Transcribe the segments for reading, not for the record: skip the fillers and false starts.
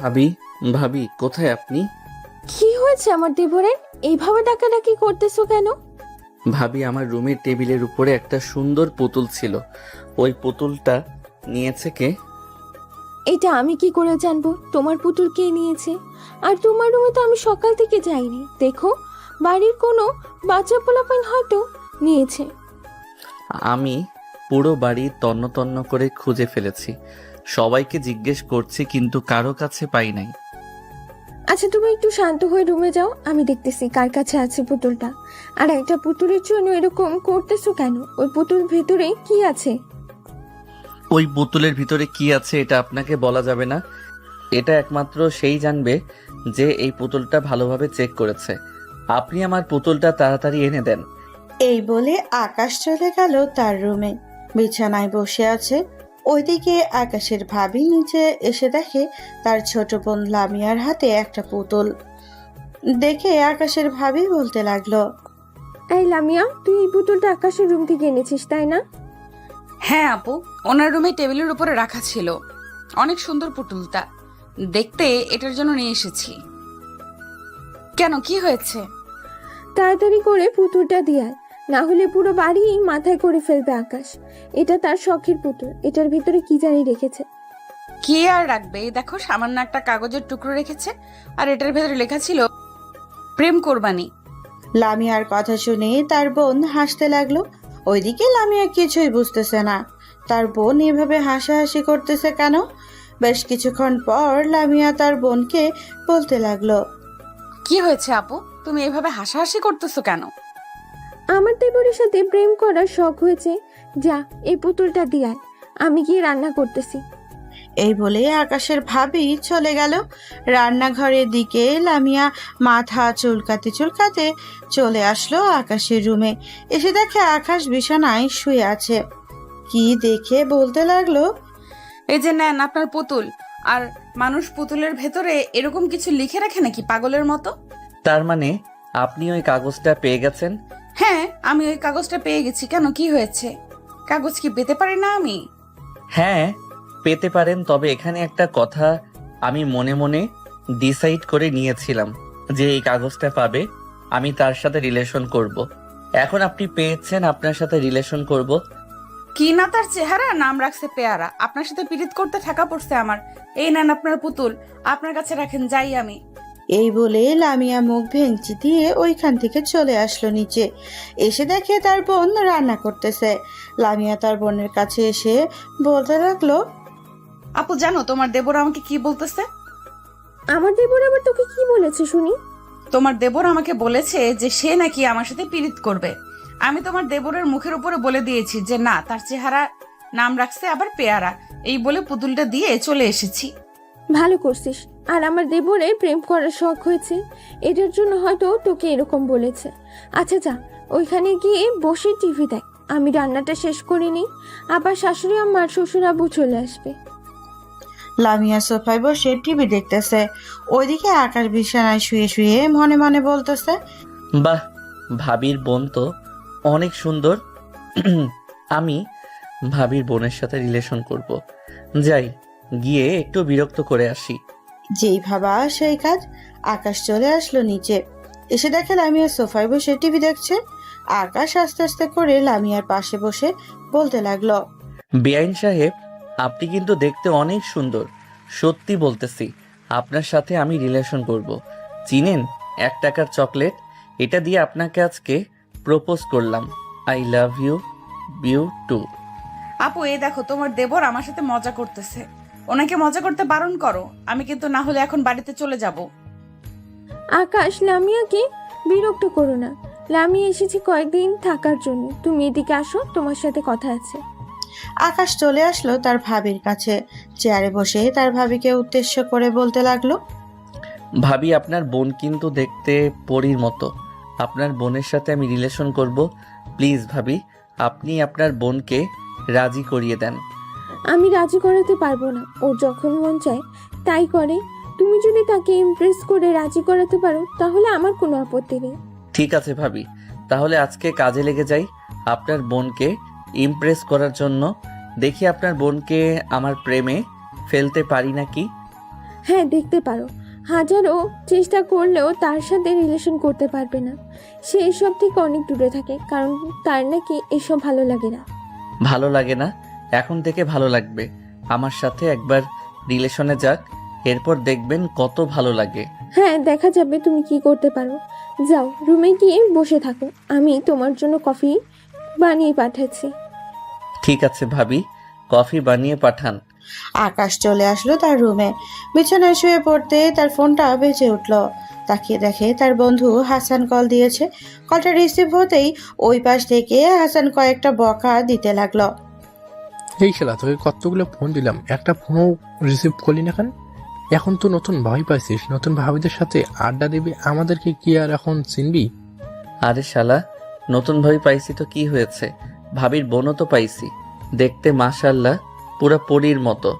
ভাবি, ভাবি কোথায় আপনি? কি হয়েছে আমার দেবরের? এইভাবে ডাকাডাকি করতেছো কেন? ভাবি, আমার রুমের টেবিলের উপরে একটা সুন্দর পুতুল ছিল। ওই পুতুলটা নিয়েছে কে? এটা আমি কি করে জানবো তোমার পুতুল কে নিয়েছে? আর তোমার রুমে তো আমি সকাল থেকে যাইনি। দেখো, বাড়ির কোনো বাচ্চা পোলাপাইন হয়তো নিয়েছে। আমি পুরো বাড়ি তন্ন তন্ন করে খুঁজে ফেলেছি, সবাইকে জিজ্ঞেস করছি কিন্তু কারো কাছে পাই নাই। আচ্ছা, তুমি একটু শান্ত হয়ে রুমে যাও, আমি দেখতেছি কার কাছে আছে পুতুলটা। আর একটা পুতুলের জন্য এরকম করতেছো কেন? ওই পুতুল ভেতরে কি আছে? ওই পুতুলের ভিতরে কি আছে এটা আপনাকে বলা যাবে না। এটা একমাত্র সেই জানবে যে এই পুতুলটা ভালোভাবে চেক করেছে। আপনি আমার পুতুলটা তাড়াতাড়ি এনে দেন। এই বলে আকাশ চলে গেল তার রুমে। বিছানায় বসে আছে। ওইদিকে আকাশের ভাবি নিচে এসে দেখে তার ছোট বোন লামিয়ার হাতে একটা পুতুল। দেখে আকাশের ভাবি বলতে লাগলো, এই লামিয়া, তুই এই পুতুলটা আকাশের রুম থেকে এনেছিস তাই না? হ্যাঁ আপু, ওনার রুমে টেবিলের উপরে রাখা ছিল। অনেক সুন্দর পুতুলটা দেখতে, এটার জন্য নিয়ে এসেছি। কেন, কি হয়েছে? তাড়াতাড়ি করে পুতুলটা দিয়ে আয়, না হলে পুরো বাড়ি মাথায় করে ফেলবে আকাশ। এটা তার শখের পুতুল, এটার ভিতরে কি জানি রেখেছে। কি আর রাখবে, এই দেখো সামান্য একটা কাগজের টুকরো রেখেছে, আর এটার ভেতরে লেখা ছিল প্রেম কোরবানি। লামিয়ার কথা শুনে তার বোন হাসতে লাগলো। ওইদিকে লামিয়া কিছুই বুঝতেছে না, তার বোন এভাবে হাসাহাসি করতেছে কেন। বেশ কিছুক্ষণ পর লামিয়া তার বোনকে বলতে লাগলো, কি হয়েছে আপু, তুমি এভাবে হাসাহাসি করতেছো কেন? আমার দেবরের সাথে প্রেম করার শখ হয়েছে। যা, এই পুতুলটা দিয়ে আয়, আমি গিয়ে রান্না করতেছি। এই বলে আকাশের ভাবি চলে গেল রান্নাঘরের দিকে। লামিয়া মাথা চুলকাতে চুলকাতে চলে আসলো আকাশের রুমে। এসে দেখে আকাশ বিছানায় শুয়ে আছে। কি দেখে বলতে লাগলো, এই যে নেন আপনার পুতুল। আর মানুষ পুতুলের ভেতরে এরকম কিছু লিখে রাখে নাকি পাগলের মতো? তার মানে আপনি ওই কাগজটা পেয়ে গেছেন? হ্যাঁ, আমি ওই কাগজটা পেয়ে গেছি। কেন, কি হয়েছে? কাগজ কি পেতে পারি না আমি? হ্যাঁ, পেতে পারেন, তবে এখানে একটা কথা আমি মনে মনে ডিসাইড করে নিয়েছিলাম যে এই কাগজটা পাবে আমি তার সাথে রিলেশন করব। এখন আপনি পেয়েছেন, আপনার সাথে রিলেশন করব। কি না তার চেহারা, নাম রাখছে পেয়ারা। আপনার সাথে পীড়িত করতে ঠাকা পড়ছে আমার। এই নেন আপনার পুতুল, আপনার কাছে রাখেন, যাই আমি। এই বলে লামিয়া মুখ ভেঙচি দিয়ে ওইখান থেকে চলে আসলো নিচে। এসে দেখে তার বোন রান্না করতেছে। লামিয়া তার বোনের কাছে এসে বলতে লাগলো, আপু জানো তোমার দেবর আমাকে কি বলতেছে? আমার দেবর আবার তোকে কি বলেছে শুনি? তোমার দেবর আমাকে বলেছে যে সে নাকি আমার সাথে পীড়িত করবে। আমি তোমার দেবরের মুখের উপরে বলে দিয়েছি যে না, তার চেহারা নাম রাখছে আবার পেয়ারা। এই বলে পুতুলটা দিয়ে চলে এসেছি। ভালো করছিস। আর আমার দেবরের প্রেম করার শখ হয়েছে, এটার জন্য হয়তো তোকে এরকম বলেছে। আচ্ছা যা, ওইখানে গিয়ে বসে টিভি দেখ, আমি রান্নাটা শেষ করে নিই। আবার শাশুড়ি আমার শ্বশুর আব্বু চলে আসবে। লামিয়া সোফায় বসে টিভি দেখতেছে। ওইদিকে আকাশ বিছানায় শুয়ে শুয়ে মনে মনে বলতেছে, বাহ, ভাবির বোন তো অনেক সুন্দর। আমি ভাবির বোনের সাথে রিলেশন করব। যাই, গিয়ে একটু বিরক্ত করে আসি। যেই ভাবা সেই কাজ। আকাশ চলে আসলো নিচে। এসে দেখে লামিয়া সোফায় বসে টিভি দেখছে। আকাশ আস্তে আস্তে করে লামিয়ার পাশে বসে বলতে লাগলো, বেআইন সাহেব, আপনি কিন্তু দেখতে অনেক সুন্দর। সত্যি বলতেছি, আপনার সাথে আমি রিলেশন করব। চিনেন 1 টাকার চকলেট? এটা দিয়ে আপনাকে আজকে প্রপোজ করলাম। I love you, you too. আপু এই দেখো, তোমার দেবর আমার সাথে মজা করতেছে। ওনাকে মজা করতে বারণ করো, আমি কিন্তু না হলে এখন বাড়িতে চলে যাব। আকাশ, লামিয়াকে বিরক্ত করো না। লামিয়া এসেছি কয়েকদিন থাকার জন্য, তুমি এদিকে আসো, তোমার সাথে কথা আছে। আকাশ চলে আসলো তার ভাবির কাছে। চেয়ারে বসে তার ভাবিকে উদ্দেশ্য করে বলতে লাগলো, ভাবি, আপনার বোন কিন্তু দেখতে পরীর মতো। আপনার বোনের সাথে আমি রিলেশন করব। প্লিজ ভাবি, আপনি আপনার বোনকে রাজি করিয়ে দেন। আমি রাজি করাতে পারবো না, ওর যখন মন চায় তাই করে। তুমি যদি তাকে ইমপ্রেস করে রাজি করাতে পারো তাহলে আমার কোনো আপত্তি নেই। ঠিক আছে ভাবি, তাহলে আজকে কাজে লেগে যাই আপনার বোনকে ইমপ্রেস করার জন্য। দেখি আপনার বোনকে আমার প্রেমে ফেলতে পারি নাকি। হ্যাঁ দেখতে পারো, হাজারো চেষ্টা করলেও তার সাথে রিলেশন করতে পারবে না। সে এসব থেকে অনেক দূরে থাকে, কারণ তার নাকি এসব ভালো লাগে না। ভালো লাগে না? এখন থেকে ভালো লাগবে। আমার সাথে একবার রিলেশনে যাক, এরপর দেখবেন কত ভালো লাগে। হ্যাঁ দেখা যাবে তুমি কি করতে পারো। যাও রুমে গিয়ে বসে থাকো, আমি তোমার জন্য কফি বানিয়ে পাঠাচ্ছি। ঠিক আছে ভাবি, কফি বানিয়ে পাঠান। আকাশ চলে আসলো তার রুমে। বিছানায় শুয়ে পড়তে তার ফোনটা বেজে উঠল। তাকিয়ে দেখে তার বন্ধু হাসান কল দিয়েছে। কলটা রিসিভ হতেই ওই পাশ থেকে হাসান কয়েকটা বকা দিতে লাগলো। এই খেলা, তোকে কতগুলো ফোন দিলাম, একটা ফোনও রিসিভ করলি না কেন? এখন তো নতুন ভাবি পাইছিস, নতুন ভাবিদের সাথে আড্ডা দিবি, আমাদেরকে কি আর এখন চিনবি? আরে শালা, নতুন ভাবি পাইছি তো কি হয়েছে? ভাবির বোনও তো পাইছি, দেখতে মাশাল্লাহ পুরা পরীর মতো।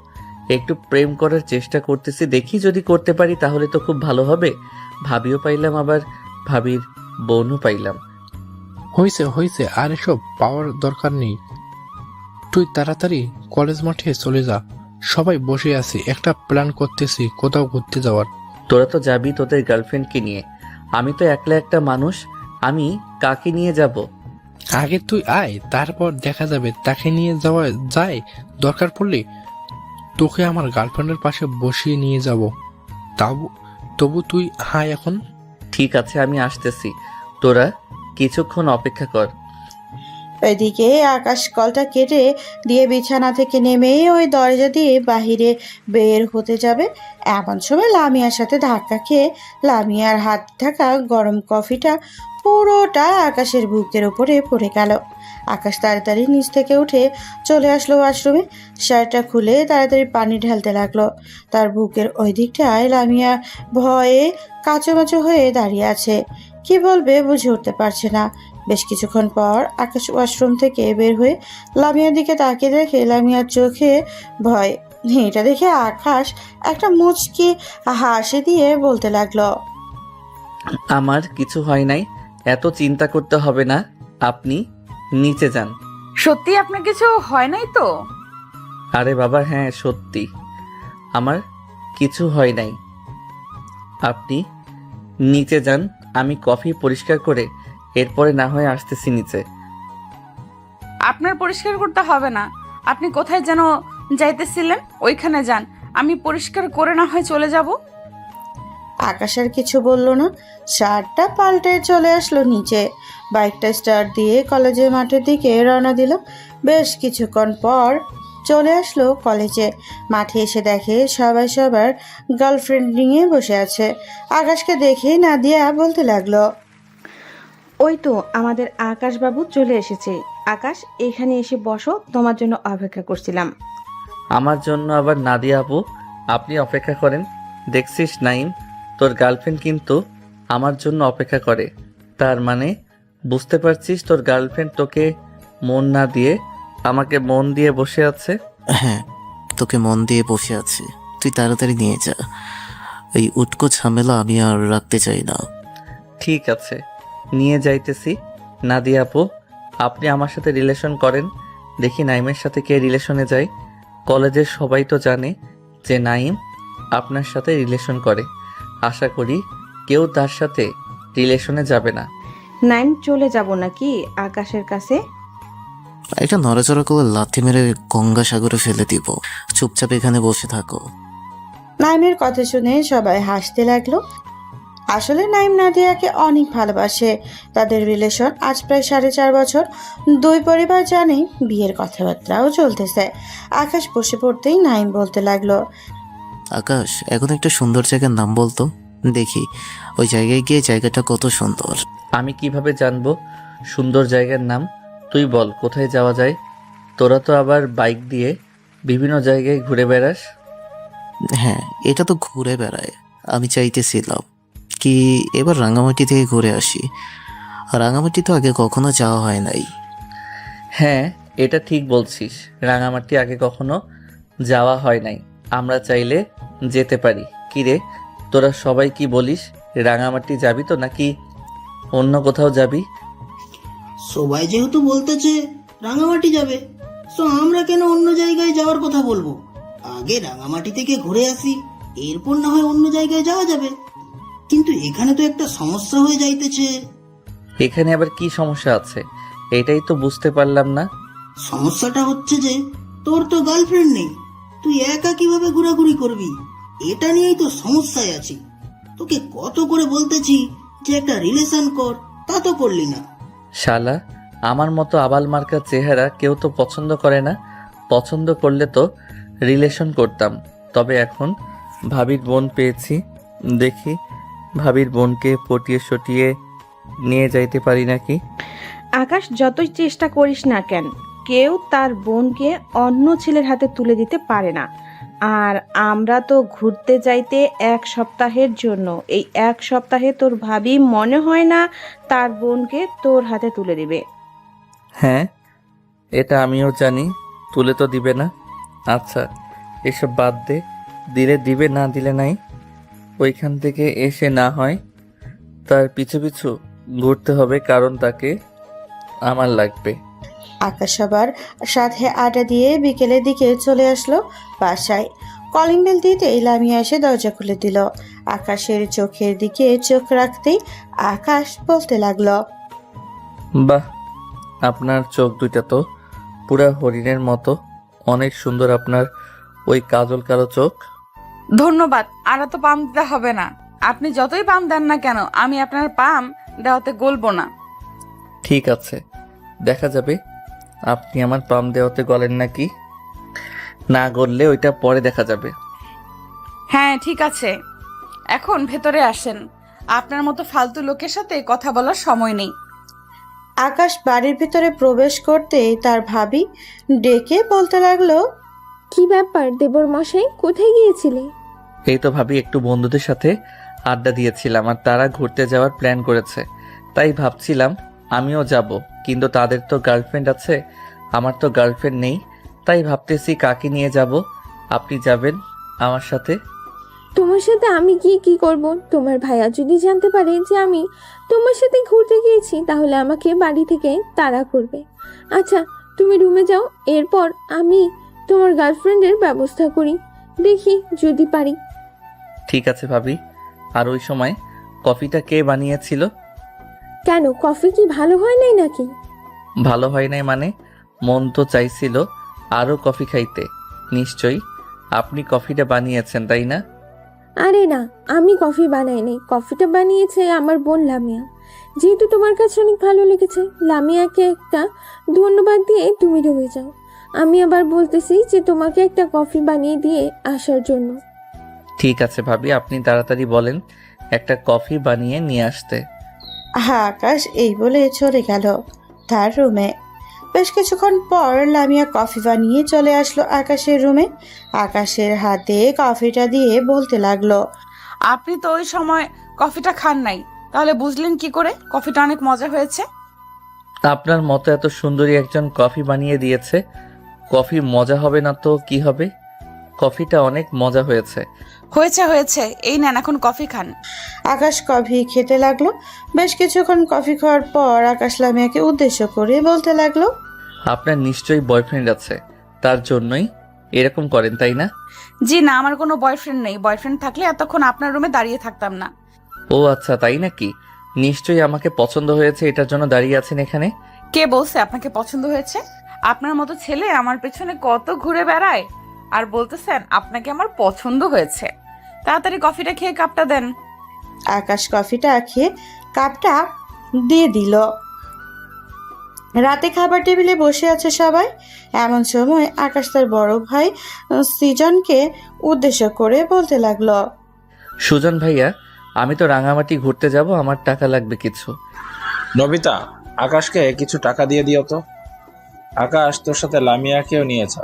একটু প্রেম করার চেষ্টা করতেছি, দেখি যদি করতে পারি তাহলে তো খুব ভালো হবে। ভাবিও পাইলাম, আবার ভাবির বোনও পাইলাম। হয়েছে হয়েছে, আর এসব পাওয়ার দরকার নেই। তুই তাড়াতাড়ি কলেজ মাঠে চলে যা, সবাই বসে আছি, একটা প্ল্যান করতেছি কোথাও ঘুরতে যাওয়ার। তোরা তো যাবি তোদের গার্লফ্রেন্ডকে নিয়ে, আমি তো একলা একটা মানুষ, আমি কাকে নিয়ে যাব? আগে তুই আয়, তারপর দেখা যাবে তাকে নিয়ে যাওয়া যায়। দরকার পড়লে তোকে আমার গার্লফ্রেন্ডের পাশে বসিয়ে নিয়ে যাব। তবু তুই হায় এখন। ঠিক আছে আমি আসতেছি, তোরা কিছুক্ষণ অপেক্ষা কর। এদিকে আকাশ কলটা কেটে দিয়ে বিছানা থেকে নেমে ওই দরজা দিয়ে বাহিরে বের হতে যাবে, এমন সময় লামিয়ার সাথে ধাক্কা খেয়ে লামিয়ার হাত থাকা গরম কফিটা পুরোটা আকাশের বুকের উপরে পড়ে গেল। আকাশ তাড়াতাড়ি নিচ থেকে উঠে চলে আসলো ওয়াশরুমে। শার্টটা খুলে তাড়াতাড়ি পানি ঢালতে লাগলো। তার বুকের ওই দিকটায় লামিয়া ভয়ে কাঁচোমাচো হয়ে দাঁড়িয়ে আছে। কি বলবে বুঝে উঠতে পারছে না। বেশ কিছুক্ষণ পর আকাশ ওয়াশরুম থেকে বের হয়ে লামিয়ার দিকে তাকিয়ে দেখে লামিয়ার চোখে ভয়। এটা দেখে আকাশ একটা মুচকি হাসি দিয়ে বলতে লাগলো, আমার কিছু হয় নাই, এত চিন্তা করতে হবে না, আপনি নিচে যান। সত্যি আপনার কিছু হয় নাই তো? আরে বাবা হ্যাঁ সত্যি, আমার কিছু হয় নাই, আপনি নিচে যান। আমি কফি পরিষ্কার করে এরপরে না হয় আসতেছি নিচে। আপনার পরিষ্কার করতে হবে না, আপনি কোথায় যেন যাইতেছিলেন, ওইখানে যান, আমি পরিষ্কার করে না হয় চলে যাব। আকাশ আর কিছু বলল না, শার্টটা পাল্টে চলে আসলো নিচে। বাইকটা স্টার্ট দিয়ে কলেজের মাঠের দিকে রওনা দিল। বেশ কিছুক্ষণ পর চলে আসলো কলেজে। মাঠে এসে দেখে সবাই সবার গার্লফ্রেন্ড নিয়ে বসে আছে। আকাশকে দেখে নাদিয়া বলতে লাগলো, ওই তো আমাদের আকাশবাবু চলে এসেছে। আকাশ এখানে এসে বসো, তোমার জন্য অপেক্ষা করছিলাম। আমার জন্য আবার নাদিয়া আপু? আপনি অপেক্ষা করেন, দেখছিস নাইম, তোর গার্লফ্রেন্ড কিন্তু আমার জন্য অপেক্ষা করে। তার মানে বুঝতে পারছিস তোর গার্লফ্রেন্ড তোকে মন না দিয়ে আমাকে মন দিয়ে বসে আছে। হ্যাঁ, তোকে মন দিয়ে বসে আছি, তুই তাড়াতাড়ি নিয়ে যা। এই উটকো ঝামেলা আমি আর রাখতে চাই না। ঠিক আছে নিয়ে যাইতেছি। নাদিয়া আপু, আপনি আমার সাথে রিলেশন করেন, দেখি নাইমের সাথে কে রিলেশনে যায়। কলেজের সবাই তো জানে যে নাইম আপনার সাথে রিলেশন করে, আশা করি কেউ তার সাথে রিলেশনে যাবে না। নাইম চলে যাব নাকি আকাশের কাছে? একটা নড়াচড়া করে লাথি মেরে গঙ্গাসাগরে ফেলে দিব, চুপচাপ এখানে বসে থাকো। নাইমের কথা শুনে সবাই হাসতে লাগলো। আসলে নাইম নাদিয়াকে অনেক ভালোবাসে। তাদের রিলেশন আজ প্রায় 4.5 বছর। দুই পরিবার জানে, বিয়ের কথাবার্তাও চলতেছে। আকাশ বসে পড়তেই নাইম বলতে লাগলো, আকাশ, এখন একটা সুন্দর জায়গার নাম বলতো, দেখি ওই জায়গায় গিয়ে জায়গাটা কত সুন্দর। আমি কিভাবে জানবো সুন্দর জায়গার নাম? তুই বল কোথায় যাওয়া যায়। তোরা তো আবার বাইক দিয়ে বিভিন্ন জায়গায় ঘুরে বেড়াস। হ্যাঁ, এটা তো ঘুরে বেড়ায়। আমি চাইতেছিলাম কি এবার রাঙামাটি থেকে ঘুরে আসি। রাঙামাটি তো আগে কখনো যাওয়া হয় নাই। হ্যাঁ এটা ঠিক বলছিস, রাঙামাটি আগে কখনো যাওয়া হয় নাই, আমরা চাইলে যেতে পারি। কিরে তোরা সবাই কি বলিস, রাঙামাটি যাবি তো নাকি অন্য কোথাও যাবি? সবাই যেহেতু বলতেছে রাঙামাটি যাবে, তো আমরা কেন অন্য জায়গায় যাওয়ার কথা বলবো? আগে রাঙামাটি থেকে ঘুরে আসি, এরপর না হয় অন্য জায়গায় যাওয়া যাবে, কিন্তু এখানে তো একটা সমস্যা হয়ে যাইতেছে। এখানে আবার কি সমস্যা আছে এটাই তো বুঝতে পারলাম না। সমস্যাটা হচ্ছে যে তোর তো গার্লফ্রেন্ড নেই, তুই একা কিভাবে ঘোরাঘুরি করবি? এটা নিয়েই তো সমস্যায় আছি। তোকে কত করে বলতেছি যে একটা রিলেশন কর, তা তো করলি না। শালা, আমার মতো আবাল মার্কা চেহারা কেউ তো পছন্দ করে না। পছন্দ করলে তো রিলেশন করতাম। তবে এখন ভাবির বোন পেয়েছি, দেখি ভাবির বোনকে পটিয়ে সটিয়ে নিয়ে যাইতে পারি নাকি। আকাশ, যতই চেষ্টা করিস না কেন, কেউ তার বোনকে অন্য ছেলের হাতে তুলে দিতে পারে না। আর আমরা তো ঘুরতে যাইতে 1 সপ্তাহের জন্য। এই 1 সপ্তাহে তোর ভাবি মনে হয় না তার বোনকে তোর হাতে তুলে দিবে। হ্যাঁ, এটা আমিও জানি, তুলে তো দিবে না। আচ্ছা, এসব বাদ দে, দিলে দিবে, না দিলে নাই। ওইখান থেকে এসে না হয় তার পিছু পিছু ঘুরতে হবে, কারণ তাকে আমার লাগবে। আকাশ আবার সাথে আড্ডা দিয়ে বিকেলের দিকে চলে আসলো বাসায়। কলিং বেল দিতেই লামিয়া এসে দরজা খুলে দিল। আকাশের চোখের দিকে চোখ রাখতেই আকাশ বলতে লাগলো, বাহ, আপনার চোখ দুইটা তো পুরা হরিণের মতো, অনেক সুন্দর আপনার ওই কাজল কালো চোখ। ধন্যবাদ। আর তো পাম দিতে হবে না। আপনি যতই পাম দেন না কেন, আমি আপনার পাম দেওয়াতে গলবো না। ঠিক আছে, দেখা যাবে আপনি আমার পাম দেওয়াতে গলেন নাকি। না গললে ওইটা পরে দেখা যাবে। হ্যাঁ ঠিক আছে, এখন ভেতরে আসেন। আপনার মতো ফালতু লোকের সাথে কথা বলার সময় নেই। আকাশ বাড়ির ভিতরে প্রবেশ করতেই তার ভাবি ডেকে বলতে লাগলো, কি ব্যাপার দেবর মশাই, কোথায় গিয়েছিলে? এই তো ভাবি, একটু বন্ধুদের সাথে আড্ডা দিয়েছিলাম আর তারা ঘুরতে যাওয়ার প্ল্যান করেছে, তাই ভাবছিলাম আমিও যাব, কিন্তু তাদের তো গার্লফ্রেন্ড আছে, আমার তো গার্লফ্রেন্ড নেই, তাই ভাবতেছি কাকে নিয়ে যাব। আপনি যাবেন আমার সাথে? তোমার সাথে আমি গিয়ে কি করব? তোমার ভাইয়া যদি জানতে পারে যে আমি তোমার সাথে ঘুরতে গিয়েছি, তাহলে আমাকে বাড়ি থেকে তাড়া করবে। আচ্ছা, তুমি রুমে যাও, এরপর আমি তোমার গার্লফ্রেন্ডের ব্যবস্থা করি, দেখি যদি পারি। ঠিক আছে ভাবি। আর ওই সময় কফিটা কে বানিয়েছিল? কেন, কফি কি ভালো হয় নাই নাকি? ভালো হয় নাই মানে? মন তো চাইছিল আরও কফি খাইতে। নিশ্চয়ই আপনি কফিটা বানিয়েছেন, তাই না? আরে না, আমি কফি বানাইনি, কফিটা বানিয়েছে আমার বোন লামিয়া। যেহেতু তোমার কাছে অনেক ভালো লেগেছে, লামিয়াকে একটা ধন্যবাদ দিয়ে তুমি রুমে যাও। আমি আবার বলতেছি যে তোমাকে একটা কফি বানিয়ে দিয়ে আসার জন্য। ঠিক আছে ভাবি, আপনি তাড়াতাড়ি বলেন একটা কফি বানিয়ে নিয়ে আসতে। আকাশ এই বলে চলে গেল তার রুমে। বেশ কিছুক্ষণ পর লামিয়া কফি বানিয়ে চলে আসলো আকাশের রুমে। আকাশের হাতে কফিটা দিয়ে বলতে লাগলো, আপনি তো ওই সময় কফিটা খান নাই, তাহলে বুঝলেন কি করে কফিটা অনেক মজা হয়েছে? আপনার মতো এত সুন্দরী একজন কফি বানিয়ে দিয়েছে, কফি মজা হবে না তো কি হবে? কফিটা অনেক মজা হয়েছে। হয়েছে হয়েছে, এই নেন এখন কফি খান। আকাশ কফি খেতে লাগলো। বেশ কিছুক্ষণ কফি খাওয়ার পর আকাশ লামিয়াকে উদ্দেশ্য করে বলতে লাগলো, আপনার নিশ্চয়ই বয়ফ্রেন্ড আছে, তার জন্যই এরকম করেন, তাই না? জি না, আমার কোনো বয়ফ্রেন্ড নেই। বয়ফ্রেন্ড থাকলে এতক্ষণ আপনার রুমে দাঁড়িয়ে থাকতাম না। ও আচ্ছা, তাই নাকি? নিশ্চয়ই আমাকে পছন্দ হয়েছে, এটার জন্য দাঁড়িয়ে আছেন এখানে। কে বলছে আপনাকে পছন্দ হয়েছে? আপনার মতো ছেলে আমার পেছনে কত ঘুরে বেড়ায়, আর বলতেছেন আপনাকে আমার পছন্দ হয়েছে? তাড়াতাড়ি কফিটা খেয়ে কাপটা দেন। আকাশ কফিটা খেয়ে কাপটা দিয়ে দিল। রাতে খাবার টেবিলে বসে আছে সবাই। এমন সময় আকাশ তার বড় ভাই সৃজনকে উদ্দেশ্য করে বলতে লাগলো, সুজন ভাইয়া, আমি তো রাঙামাটি ঘুরতে যাব, আমার টাকা লাগবে কিছু। নবিতা, আকাশকে কিছু টাকা দিয়ে দিও তো। আকাশ তোর সাথে লামিয়াকেও নিয়েছে।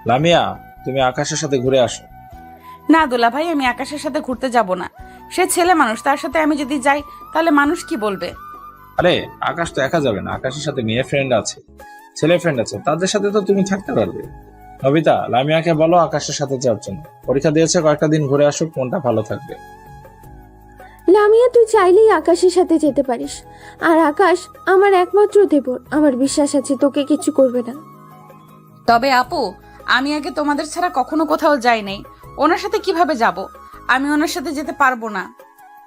লামিয়া, তুমি আকাশের সাথে ঘুরে আসো। না দুলা ভাই, আমি আকাশের সাথে ঘুরতে যাব না। সে ছেলে মানুষ, তার সাথে আমি যদি যাই তাহলে মানুষ কি বলবে? আরে আকাশ তো একা যাবে না, আকাশের সাথে মেয়ে ফ্রেন্ড আছে, ছেলে ফ্রেন্ড আছে, তাদের সাথে তো তুমি থাকতে পারবে। নবিতা, লামিয়াকে বলো আকাশের সাথে যাওয়ার জন্য। পরীক্ষা দিয়েছে, কয়েকটা দিন ঘুরে আসুক, মনটা ভালো থাকবে। লামিয়া, তুই চাইলেই আকাশের সাথে যেতে পারিস। আর আকাশ আমার একমাত্র দেবর, আমার বিশ্বাস আছে তোকে কিছু করবে না। তবে আপু, আমি আগে তোমাদের ছাড়া কখনো কোথাও যাই নাই। ওনার সাথে কিভাবে যাব? আমি ওনার সাথে যেতে পারবো না।